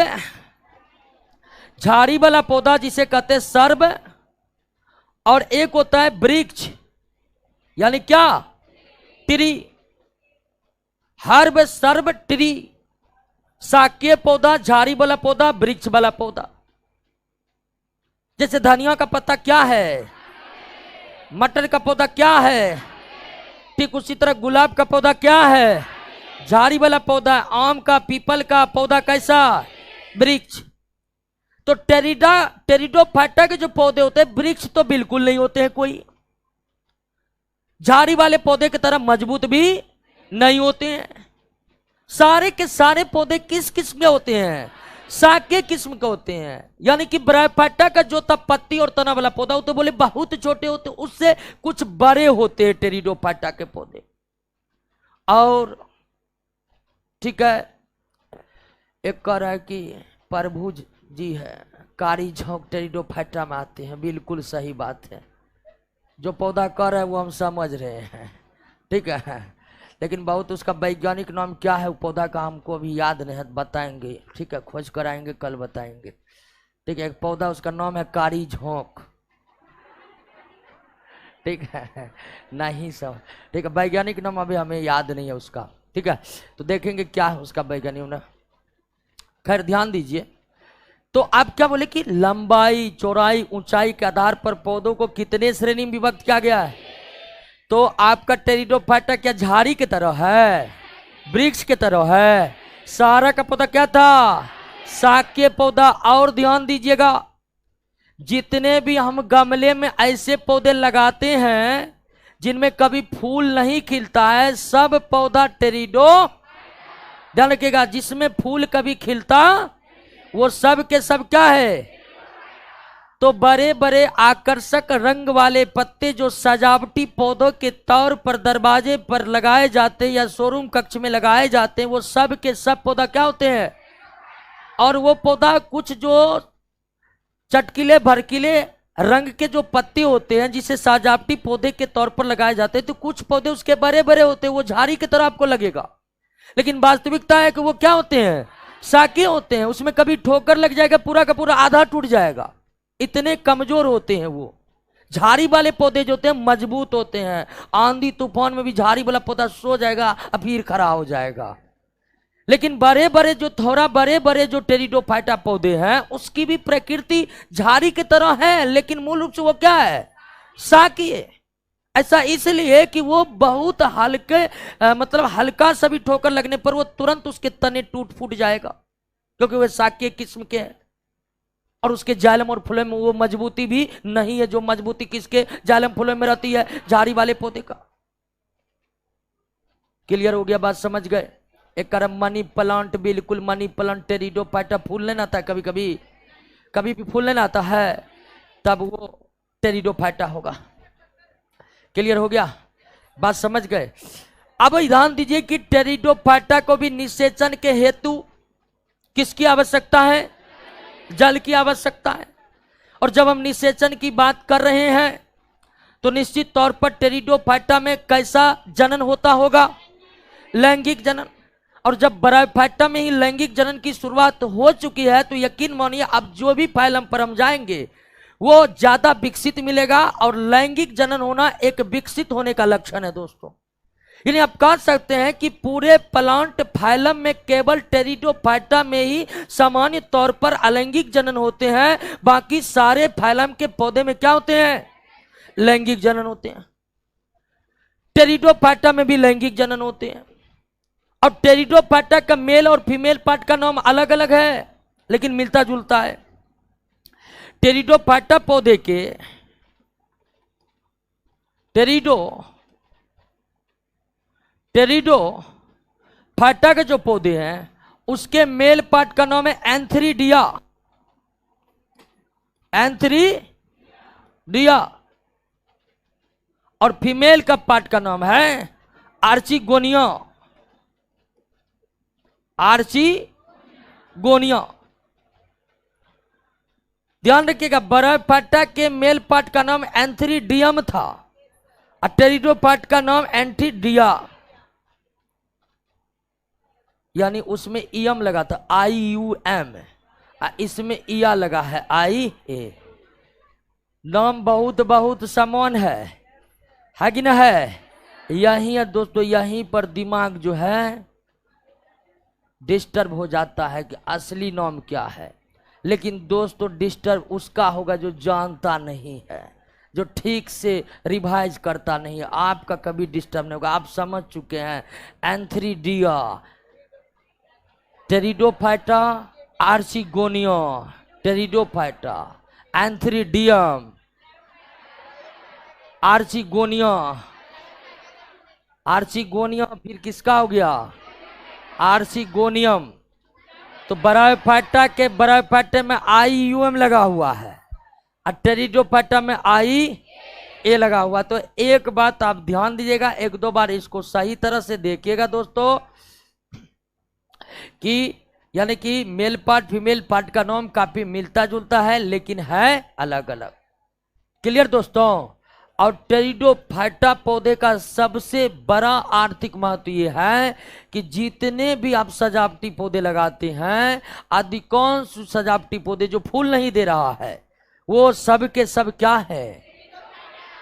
झाड़ी वाला पौधा जिसे कहते हैं सर्ब, और एक होता है वृक्ष यानी क्या, ट्री। हर्ब, सर्ब, ट्री, शाकीय पौधा, झाड़ी वाला पौधा, वृक्ष वाला पौधा। जैसे धनिया का पत्ता क्या है, मटर का पौधा क्या है, ठीक उसी तरह गुलाब का पौधा क्या है, झाड़ी वाला पौधा। आम का, पीपल का पौधा कैसा, वृक्ष। तो टेरिडोफाइटा के जो पौधे होते हैं, वृक्ष तो बिल्कुल नहीं होते हैं कोई, झाड़ी वाले पौधे की तरह मजबूत भी नहीं होते हैं। सारे के सारे पौधे किस किस्म के होते हैं, शाकीय किस्म के होते हैं। यानी कि ब्रायोफाइटा का जो था पत्ती और तना वाला पौधा, वो तो बोले बहुत छोटे होते, उससे कुछ बड़े होते हैं टेरिडोफाइटा के पौधे। और ठीक है, एक कह रहा है कि प्रभु जी है, कारी झोंक टेरिडोफाइटा में आते हैं। बिल्कुल सही बात है, जो पौधा कर रहा है वो हम समझ रहे हैं, ठीक है। लेकिन बहुत उसका वैज्ञानिक नाम क्या है वो पौधा का हमको अभी याद नहीं है, बताएंगे, ठीक है, खोज कर आएंगे, कल बताएंगे, ठीक है। एक पौधा उसका नाम है कारी झोंक, ठीक है, नहीं सब, ठीक है, वैज्ञानिक नाम अभी हमें याद नहीं है उसका, ठीक है, तो देखेंगे क्या है उसका वैज्ञानिक नाम। खैर ध्यान दीजिए, तो आप क्या बोले कि लंबाई, चौड़ाई, ऊंचाई के आधार पर पौधों को कितने श्रेणी में विभक्त किया गया है? तो आपका टेरिडोफाइटा क्या झाड़ी की तरह है, वृक्ष की तरह है? सारा का पौधा क्या था? शाकीय पौधा। और ध्यान दीजिएगा, जितने भी हम गमले में ऐसे पौधे लगाते हैं जिनमें कभी फूल नहीं खिलता है, सब पौधा टेरिडो, ध्यान रखिएगा, जिसमें फूल कभी खिलता वो सब के सब क्या है? तो बड़े बड़े आकर्षक रंग वाले पत्ते जो सजावटी पौधों के तौर पर दरवाजे पर लगाए जाते हैं या शोरूम कक्ष में लगाए जाते हैं, वो सब के सब पौधा क्या होते हैं? और वो पौधा कुछ जो चटकीले भड़कीले रंग के जो पत्ते होते हैं जिसे सजावटी पौधे के तौर पर लगाए जाते हैं, तो कुछ पौधे उसके बड़े बड़े होते हैं, वो झाड़ी की तरह आपको लगेगा, लेकिन वास्तविकता है कि वो क्या होते हैं? शाकीय होते हैं। उसमें कभी ठोकर लग जाएगा पूरा का पूरा आधा टूट जाएगा, इतने कमजोर होते हैं वो। झाड़ी वाले पौधे जो होते हैं मजबूत होते हैं, आंधी तूफान में भी झाड़ी वाला पौधा सो जाएगा और फिर खड़ा हो जाएगा। लेकिन बड़े बड़े जो थोड़ा बड़े बड़े जो टेरिडोफाइटा पौधे हैं उसकी भी प्रकृति झाड़ी की तरह है, लेकिन मूल रूप से वो क्या है? शाकीय। ऐसा इसलिए कि वो बहुत हल्के मतलब हल्का सा भी ठोकर लगने पर वो तुरंत उसके तने टूट फूट जाएगा, क्योंकि वो शाकीय किस्म के हैं। और उसके जालम और फूलों में वो मजबूती भी नहीं है जो मजबूती किसके जालम फूलों में रहती है? झाड़ी वाले पौधे का। क्लियर हो गया? बात समझ गए? एक मनी प्लांट, बिल्कुल मनी प्लांट टेरिडोफाइटा फूल लेना आता है, कभी कभी कभी भी फूल लेना आता है, तब वो टेरिडोफाइटा होगा। क्लियर हो गया? बात समझ गए? अब ध्यान दीजिए कि टेरिडोफाइटा को भी निषेचन के हेतु किसकी आवश्यकता है? जल की आवश्यकता है। और जब हम निषेचन की बात कर रहे हैं तो निश्चित तौर पर टेरिडोफाइटा में कैसा जनन होता होगा? लैंगिक जनन। और जब ब्रायोफाइटा में ही लैंगिक जनन की शुरुआत हो चुकी है तो यकीन मानिए अब जो भी फाइलम पर हम जाएंगे वो ज्यादा विकसित मिलेगा, और लैंगिक जनन होना एक विकसित होने का लक्षण है दोस्तों। यानी आप कह सकते हैं कि पूरे प्लांट फाइलम में केवल टेरिडोफाइटा में ही सामान्य तौर पर अलैंगिक जनन होते हैं, बाकी सारे फाइलम के पौधे में क्या होते हैं? लैंगिक जनन होते हैं। टेरिडोफाइटा में भी लैंगिक जनन होते हैं। और टेरिडोफाइटा का मेल और फीमेल पार्ट का नाम अलग अलग है लेकिन मिलता जुलता है। टेरिडोफाइटा पौधे के टेरिडोफाइटा के जो पौधे हैं उसके मेल पार्ट का नाम है एंथ्रीडिया। और फीमेल का पार्ट का नाम है आर्चिगोनिया। ध्यान रखिएगा, ब्रायोफाइटा के मेल पार्ट का नाम एंथ्रीडियम था और टेरिडोफाइट का नाम एंथ्रीडिया, यानी उसमें ईएम लगा था IUM, इसमें इया लगा है IA। नाम बहुत बहुत समान है कि ना है? यही है दोस्तों, यहीं पर दिमाग जो है डिस्टर्ब हो जाता है कि असली नाम क्या है। लेकिन दोस्तों डिस्टर्ब उसका होगा जो जानता नहीं है, जो ठीक से रिवाइज करता नहीं है। आपका कभी डिस्टर्ब नहीं होगा, आप समझ चुके हैं। Antheridia, pteridophyta, archegonia, pteridophyta, antheridium, archegonia, फिर किसका हो गया? आर्चिगोनियम। तो ब्रायोफाइटा में IUM लगा हुआ है और टेरिडोफाइटा में IA लगा हुआ। तो एक बात आप ध्यान दीजिएगा, एक दो बार इसको सही तरह से देखिएगा दोस्तों, कि यानी कि मेल पार्ट फीमेल पार्ट का नाम काफी मिलता जुलता है लेकिन है अलग अलग। क्लियर दोस्तों? और टेरिडोफाइटा पौधे का सबसे बड़ा आर्थिक महत्व ये है कि जितने भी आप सजावटी पौधे लगाते हैं, अधिकांश सजावटी पौधे जो फूल नहीं दे रहा है वो सब के सब क्या है,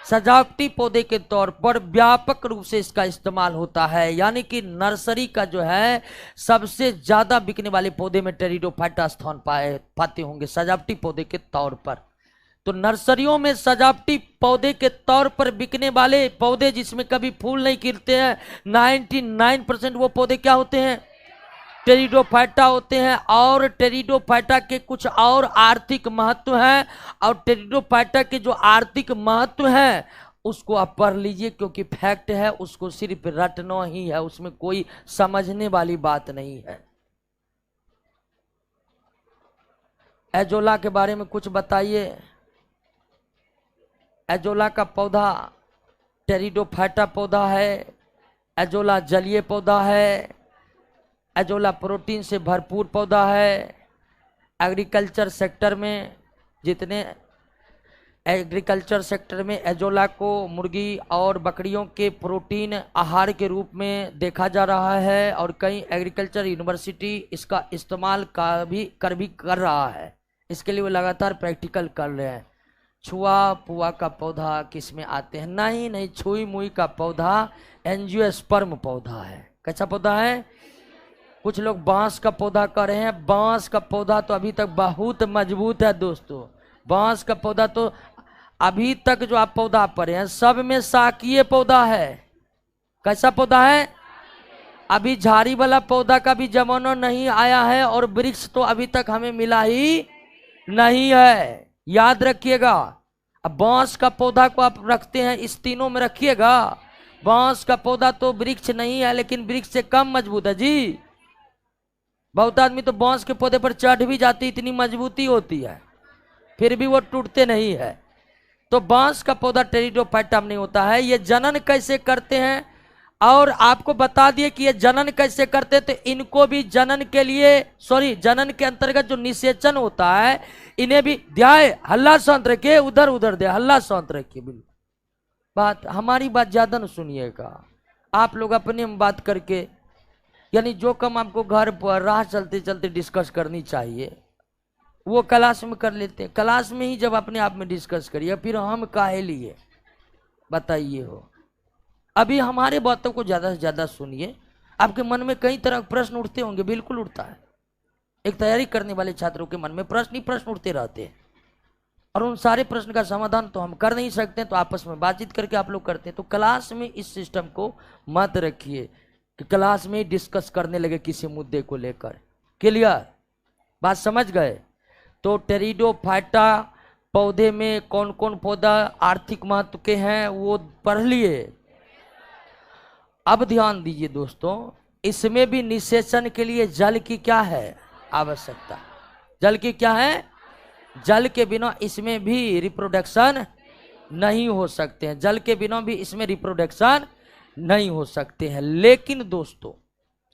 सजावटी पौधे के तौर पर व्यापक रूप से इसका इस्तेमाल होता है। यानी कि नर्सरी का जो है सबसे ज्यादा बिकने वाले पौधे में टेरिडोफाइटा स्थान पाते होंगे सजावटी पौधे के तौर पर। तो नर्सरियों में सजावटी पौधे के तौर पर बिकने वाले पौधे जिसमें कभी फूल नहीं खिलते हैं, 99% वो पौधे क्या होते हैं, टेरिडोफाइटा होते हैं। और टेरिडोफाइटा के कुछ और आर्थिक महत्व हैं, और टेरिडोफाइटा के जो आर्थिक महत्व हैं उसको आप पढ़ लीजिए, क्योंकि फैक्ट है, उसको सिर्फ रटना ही है, उसमें कोई समझने वाली बात नहीं है। एजोला के बारे में कुछ बताइए। एजोला का पौधा टेरिडोफाइटा पौधा है। एजोला जलीय पौधा है। एजोला प्रोटीन से भरपूर पौधा है। एग्रीकल्चर सेक्टर में एग्रीकल्चर सेक्टर में एजोला को मुर्गी और बकरियों के प्रोटीन आहार के रूप में देखा जा रहा है, और कई एग्रीकल्चर यूनिवर्सिटी इसका इस्तेमाल कर रहा है। इसके लिए वो लगातार प्रैक्टिकल कर रहे हैं। छुआ पुआ का पौधा किस में आते हैं, नहीं, छुई मुई का पौधा एंजियोस्पर्म पौधा है। कैसा पौधा है? कुछ लोग बांस का पौधा कर रहे हैं। बांस का पौधा तो अभी तक बहुत मजबूत है दोस्तों। बांस का पौधा तो अभी तक जो आप पौधा पढ़े हैं सब में शाकीय पौधा है। कैसा पौधा है? अभी झाड़ी वाला पौधा का भी जमाना नहीं आया है, और वृक्ष तो अभी तक हमें मिला ही नहीं है, याद रखिएगा। अब बांस का पौधा को आप रखते हैं, इस तीनों में रखिएगा। बांस का पौधा तो वृक्ष नहीं है, लेकिन वृक्ष से कम मजबूत है जी। बहुत आदमी तो बांस के पौधे पर चढ़ भी जाती, इतनी मजबूती होती है, फिर भी वो टूटते नहीं है। तो बांस का पौधा टेरिडोफाइटा में नहीं होता है। ये जनन कैसे करते हैं, और आपको बता दिए कि ये जनन कैसे करते, तो इनको भी जनन के अंतर्गत जो निषेचन होता है, इन्हें भी ध्यान, हल्ला शांत रखिए, उधर दे, हल्ला शांत रखिए। बिल्कुल हमारी बात ज्यादा न सुनिएगा, आप लोग अपने में बात करके, यानी जो कम आपको घर पर राह चलते चलते डिस्कस करनी चाहिए वो क्लास में कर लेते हैं। क्लास में ही जब अपने आप में डिस्कस करिए, फिर हम काहे लिए बताइए हो। अभी हमारे बातों को ज्यादा से ज्यादा सुनिए। आपके मन में कई तरह के प्रश्न उठते होंगे, बिल्कुल उठता है। एक तैयारी करने वाले छात्रों के मन में प्रश्न ही प्रश्न उठते रहते हैं, और उन सारे प्रश्न का समाधान तो हम कर नहीं सकते, तो आपस में बातचीत करके आप लोग करते हैं। तो क्लास में इस सिस्टम को मत रखिए कि क्लास में डिस्कस करने लगे किसी मुद्दे को लेकर। क्लियर बात समझ गए? तो टेरिडोफाइटा पौधे में कौन कौन पौधा आर्थिक महत्व के हैं वो पढ़ लिए। अब ध्यान दीजिए दोस्तों, इसमें भी निषेचन के लिए जल की क्या है आवश्यकता। जल की क्या है? जल के बिना इसमें भी रिप्रोडक्शन नहीं हो सकते हैं। जल के बिना भी इसमें रिप्रोडक्शन नहीं हो सकते हैं। लेकिन दोस्तों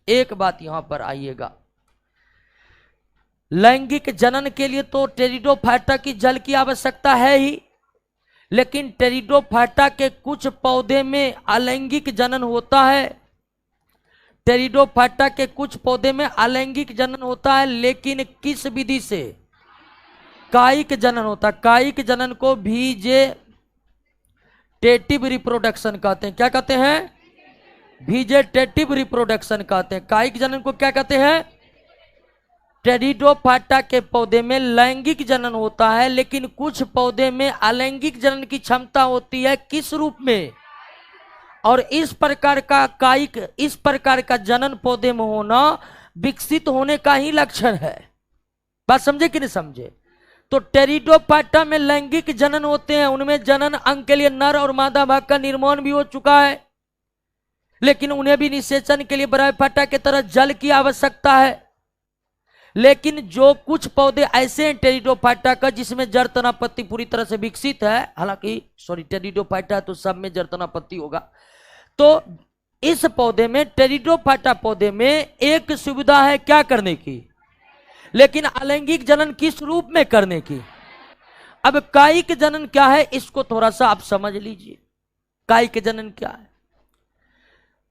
एक बात यहां पर आइएगा, लैंगिक जनन के लिए तो टेरिडोफाइटा की जल की आवश्यकता है ही, लेकिन टेरिडोफाइटा के कुछ पौधे में अलैंगिक जनन होता है। टेरिडोफाइटा के कुछ पौधे में अलैंगिक जनन होता है, लेकिन किस विधि से? कायिक जनन होता है। कायिक जनन को वेजिटेटिव रिप्रोडक्शन कहते हैं। क्या कहते हैं? वेजिटेटिव रिप्रोडक्शन कहते हैं। कायिक जनन को क्या कहते हैं? टेरिडोफाइटा के पौधे में लैंगिक जनन होता है, लेकिन कुछ पौधे में अलैंगिक जनन की क्षमता होती है। किस रूप में? और इस प्रकार का जनन पौधे में होना विकसित होने का ही लक्षण है। बात समझे कि नहीं समझे? तो टेरिडोफाइटा में लैंगिक जनन होते हैं, उनमें जनन अंग के लिए नर और मादा भाग का निर्माण भी हो चुका है, लेकिन उन्हें भी निषेचन के लिए ब्रायोफाइटा की तरह जल की आवश्यकता है। लेकिन जो कुछ पौधे ऐसे हैं टेरिडोफाइटा का जिसमें जड़ तनापत्ति पूरी तरह से विकसित है, हालांकि टेरिडोफाइटा तो सब में जड़ तनापत्ति होगा, तो इस पौधे में टेरिडोफाइटा पौधे में एक सुविधा है क्या करने की, लेकिन अलैंगिक जनन किस रूप में करने की? अब कायिक जनन क्या है, इसको थोड़ा सा आप समझ लीजिए। कायिक जनन क्या है?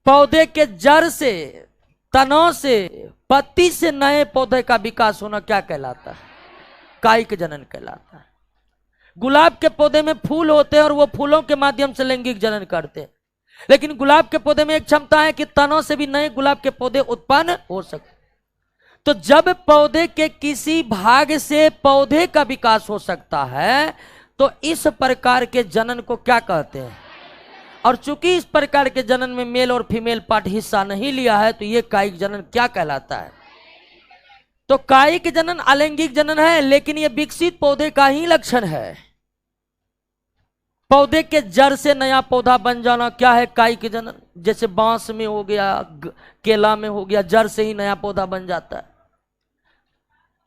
पौधे के जड़ से, तनों से, पत्ती से नए पौधे का विकास होना क्या कहलाता है? कायिक जनन कहलाता है। गुलाब के पौधे में फूल होते हैं और वो फूलों के माध्यम से लैंगिक जनन करते हैं, लेकिन गुलाब के पौधे में एक क्षमता है कि तनों से भी नए गुलाब के पौधे उत्पन्न हो सकते। तो जब पौधे के किसी भाग से पौधे का विकास हो सकता है तो इस प्रकार के जनन को क्या कहते हैं? और चूंकि इस प्रकार के जनन में मेल और फीमेल पार्ट हिस्सा नहीं लिया है तो यह कायिक जनन क्या कहलाता है? तो कायिक जनन अलैंगिक जनन है, लेकिन यह विकसित पौधे का ही लक्षण है। पौधे के जड़ से नया पौधा बन जाना क्या है? कायिक जनन। जैसे बांस में हो गया, केला में हो गया, जड़ से ही नया पौधा बन जाता है।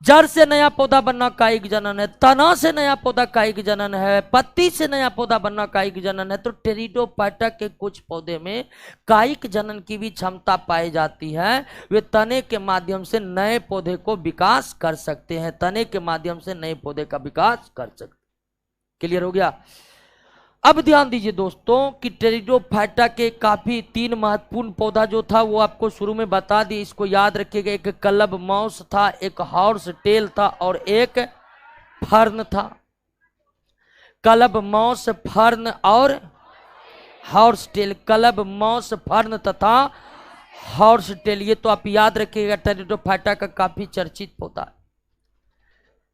जड़ से नया पौधा बनना कायिक जनन है, तना से नया पौधा कायिक जनन है, पत्ती से नया पौधा बनना कायिक जनन है। तो टेरिडोफाइटा के कुछ पौधे में कायिक जनन की भी क्षमता पाई जाती है। वे तने के माध्यम से नए पौधे को विकास कर सकते हैं, तने के माध्यम से नए पौधे का विकास कर सकते हैं। क्लियर हो गया? अब ध्यान दीजिए दोस्तों कि टेरिडोफाइटा के काफी 3 महत्वपूर्ण पौधा जो था वो आपको शुरू में बता दी, इसको याद रखिएगा। एक कलब माउस था, एक हॉर्स टेल था और एक फर्न था। कलब माउस, फर्न और horsetail. Club moss, fern तथा हॉर्स टेल, ये तो आप याद रखिएगा। टेरिडोफाइटा का काफी चर्चित पौधा।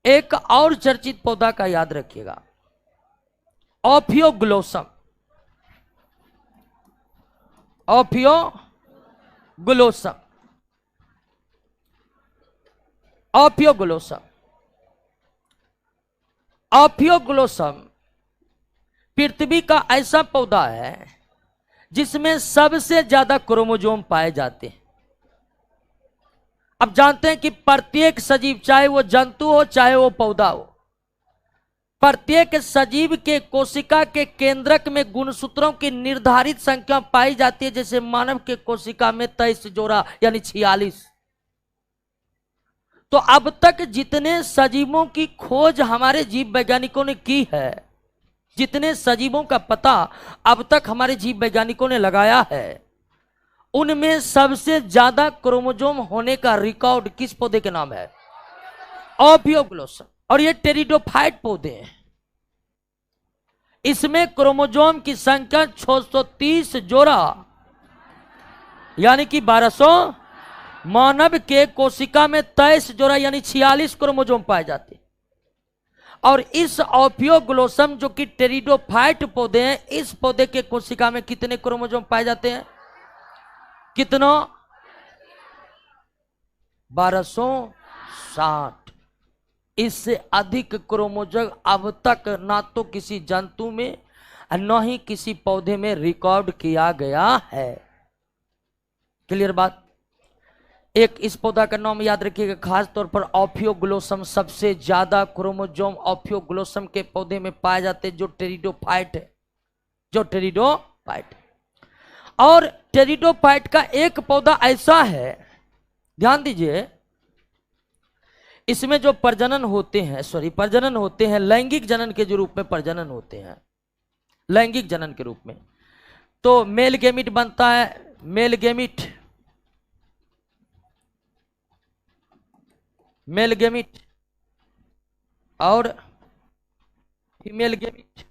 एक और चर्चित पौधा का याद रखिएगा, ओफियोग्लोसम। ओफियोग्लोसम, ओफियोग्लोसम, ओफियोग्लोसम पृथ्वी का ऐसा पौधा है जिसमें सबसे ज्यादा क्रोमोसोम पाए जाते हैं। अब जानते हैं कि प्रत्येक सजीव, चाहे वो जंतु हो चाहे वो पौधा हो, प्रत्येक सजीव के कोशिका के केंद्रक में गुणसूत्रों की निर्धारित संख्या पाई जाती है। जैसे मानव के कोशिका में 23 जोड़ा यानी 46। तो अब तक जितने सजीवों की खोज हमारे जीव वैज्ञानिकों ने की है, जितने सजीवों का पता अब तक हमारे जीव वैज्ञानिकों ने लगाया है, उनमें सबसे ज्यादा क्रोमोसोम होने का रिकॉर्ड किस पौधे के नाम है? ओफियोग्लोसम। और ये टेरिडोफाइट पौधे हैं। इसमें क्रोमोसोम की संख्या 630 जोड़ा यानी कि 1200। मानव के कोशिका में 23 जोड़ा यानी 46 क्रोमोसोम पाए जाते हैं। और इस ओफियोग्लोसम जो कि टेरिडोफाइट पौधे हैं, इस पौधे के कोशिका में कितने क्रोमोसोम पाए जाते हैं? कितना? 1260। इससे अधिक क्रोमोसोम अब तक ना तो किसी जंतु में न ही किसी पौधे में रिकॉर्ड किया गया है। क्लियर बात? एक इस पौधा का नाम याद रखिएगा, खास तौर पर ओफियोग्लोसम। सबसे ज्यादा क्रोमोसोम ओफियोग्लोसम के पौधे में पाए जाते हैं, जो टेरिडोफाइट है, जो टेरिडोफाइट। और टेरिडोफाइट का एक पौधा ऐसा है, ध्यान दीजिए, इसमें जो प्रजनन होते हैं, लैंगिक जनन के जो रूप में प्रजनन होते हैं, लैंगिक जनन के रूप में, तो मेल गेमिट बनता है, मेल गेमिट, मेल गेमिट और फीमेल गेमिट।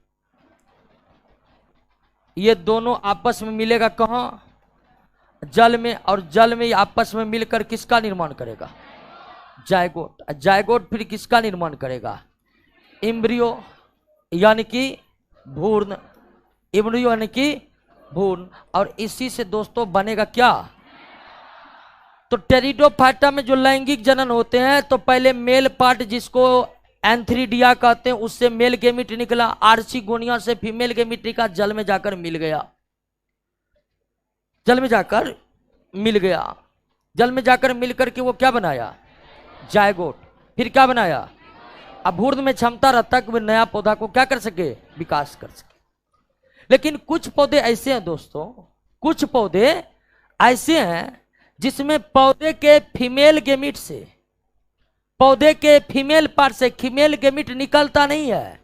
ये दोनों आपस में मिलेगा कहां? जल में। और जल में आपस में मिलकर किसका निर्माण करेगा? जायगोट। जायगोट फिर किसका निर्माण करेगा? एम्ब्रियो यानी कि भ्रूण। एम्ब्रियो यानी कि भ्रूण। और इसी से दोस्तों बनेगा क्या? तो टेरिडोफाइटा में जो लैंगिक जनन होते हैं, तो पहले मेल पार्ट जिसको एंथ्रीडिया कहते हैं, उससे मेल गेमिट निकला, आर्चिगोनिया से फीमेल गेमिट निकला, जल में जाकर मिल गया, जल में जाकर मिल गया, जल में जाकर मिलकर के वो क्या बनाया? जायगोट। फिर क्या बनाया? अब भ्रूण में क्षमता रहता है कि वो नया पौधा को क्या कर सके? विकास कर सके। लेकिन कुछ पौधे ऐसे हैं दोस्तों, कुछ पौधे ऐसे हैं जिसमें पौधे के फीमेल गेमिट से, पौधे के फीमेल पार्ट से फीमेल गेमिट निकलता नहीं है,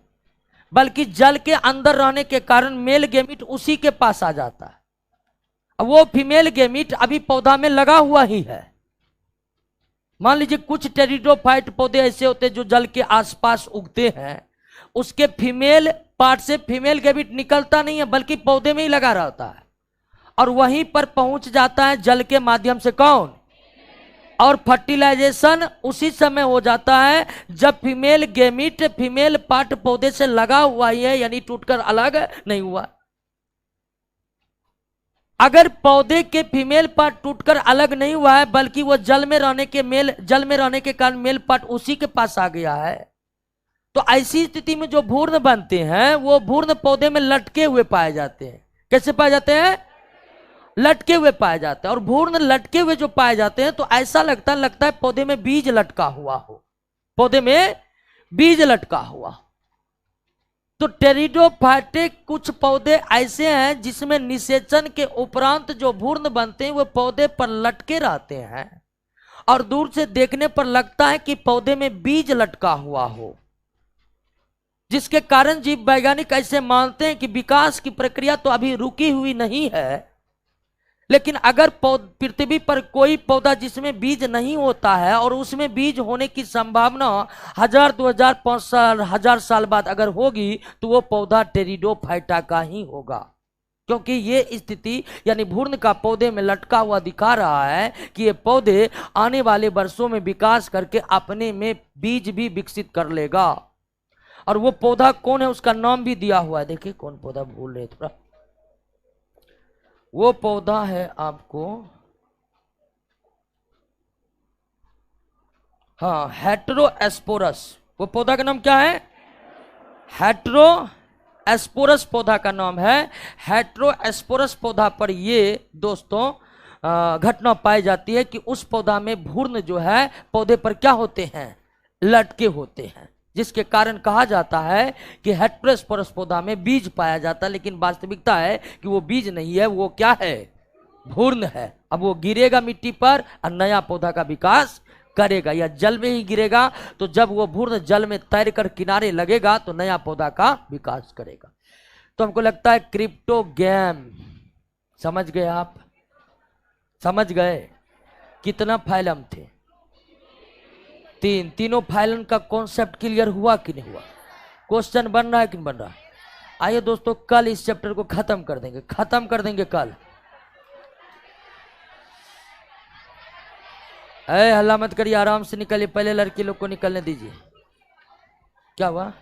बल्कि जल के अंदर रहने के कारण मेल गेमिट उसी के पास आ जाता है। अब वो फीमेल गेमिट अभी पौधा में लगा हुआ ही है। मान लीजिए कुछ टेरिडोफाइट पौधे ऐसे होते हैं जो जल के आसपास उगते हैं, उसके फीमेल पार्ट से फीमेल गेमिट निकलता नहीं है बल्कि पौधे में ही लगा रहता है और वहीं पर पहुंच जाता है जल के माध्यम से कौन, और फर्टिलाइजेशन उसी समय हो जाता है जब फीमेल गेमिट फीमेल पार्ट पौधे से लगा हुआ ही है, यानी टूटकर अलग नहीं हुआ। अगर पौधे के फीमेल पार्ट टूटकर अलग नहीं हुआ है बल्कि वो जल में रहने के कारण मेल पार्ट उसी के पास आ गया है, तो ऐसी स्थिति में जो भ्रूण बनते हैं वो भ्रूण पौधे में लटके हुए पाए जाते हैं। कैसे पाए जाते हैं? लटके हुए पाए जाते हैं। और भ्रूण लटके हुए जो पाए जाते हैं तो ऐसा लगता है पौधे में बीज लटका हुआ हो, पौधे में बीज लटका हुआ। तो टेरिडोफाइटे कुछ पौधे ऐसे हैं जिसमें निषेचन के उपरांत जो भ्रूण बनते हैं वो पौधे पर लटके रहते हैं और दूर से देखने पर लगता है कि पौधे में बीज लटका हुआ हो, जिसके कारण जीव वैज्ञानिक ऐसे मानते हैं कि विकास की प्रक्रिया तो अभी रुकी हुई नहीं है। लेकिन अगर पृथ्वी पर कोई पौधा जिसमें बीज नहीं होता है और उसमें बीज होने की संभावना 1000, 2000, 5000, 1000 साल बाद अगर होगी तो वो पौधा टेरिडोफाइटा का ही होगा, क्योंकि ये स्थिति यानी भ्रूण का पौधे में लटका हुआ दिखा रहा है कि ये पौधे आने वाले वर्षों में विकास करके अपने में बीज भी विकसित कर लेगा। और वो पौधा कौन है उसका नाम भी दिया हुआ है। देखिए कौन पौधा, भूल रहे थोड़ा, वो पौधा है आपको, हाँ, हेटेरोस्पोरस। वो पौधा का नाम क्या है? हेटेरोस्पोरस पौधा का नाम है। हेटेरोस्पोरस पौधा पर ये दोस्तों घटना पाई जाती है कि उस पौधा में भ्रूण जो है पौधे पर क्या होते हैं, लटके होते हैं, जिसके कारण कहा जाता है कि हेटेरोस्पोरस पौधा में बीज पाया जाता है। लेकिन वास्तविकता है कि वो बीज नहीं है, वो क्या है, भ्रूण है। अब वो गिरेगा मिट्टी पर और नया पौधा का विकास करेगा, या जल में ही गिरेगा तो जब वो भ्रूण जल में तैरकर किनारे लगेगा तो नया पौधा का विकास करेगा। तो हमको लगता है क्रिप्टोगैम, समझ गए आप? समझ गए? कितना फाइलम थे? तीनों फाइलन का कॉन्सेप्ट क्लियर हुआ कि नहीं हुआ? क्वेश्चन बन रहा है कि नहीं बन रहा? आइए दोस्तों कल इस चैप्टर को खत्म कर देंगे कल। हल्ला मत करिए, आराम से निकलिए, पहले लड़की लोग को निकलने दीजिए। क्या हुआ?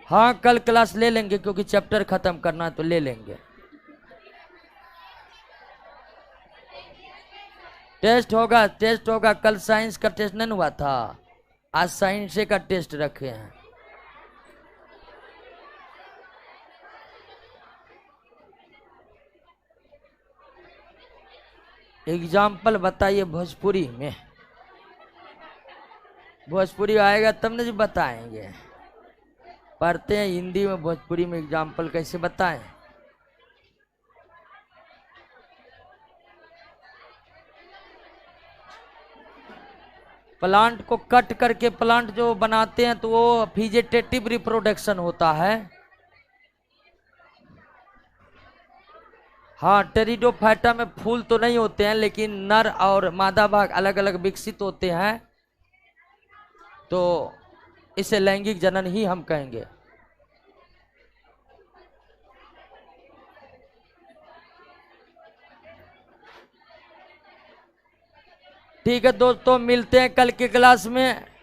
हाँ कल क्लास ले लेंगे क्योंकि चैप्टर खत्म करना है तो ले लेंगे। टेस्ट होगा कल साइंस का टेस्ट नहीं हुआ था, आज साइंस का टेस्ट रखे हैं। एग्जाम्पल बताइए भोजपुरी में, भोजपुरी आएगा तब ना जी बताएंगे। पढ़ते हैं हिंदी में, भोजपुरी में एग्जाम्पल कैसे बताएं? प्लांट को कट करके प्लांट जो बनाते हैं तो वो वेजिटेटिव रिप्रोडक्शन होता है। हाँ टेरिडोफाइटा में फूल तो नहीं होते हैं लेकिन नर और मादा भाग अलग अलग विकसित होते हैं, तो इसे लैंगिक जनन ही हम कहेंगे। ठीक है दोस्तों, मिलते हैं कल के क्लास में।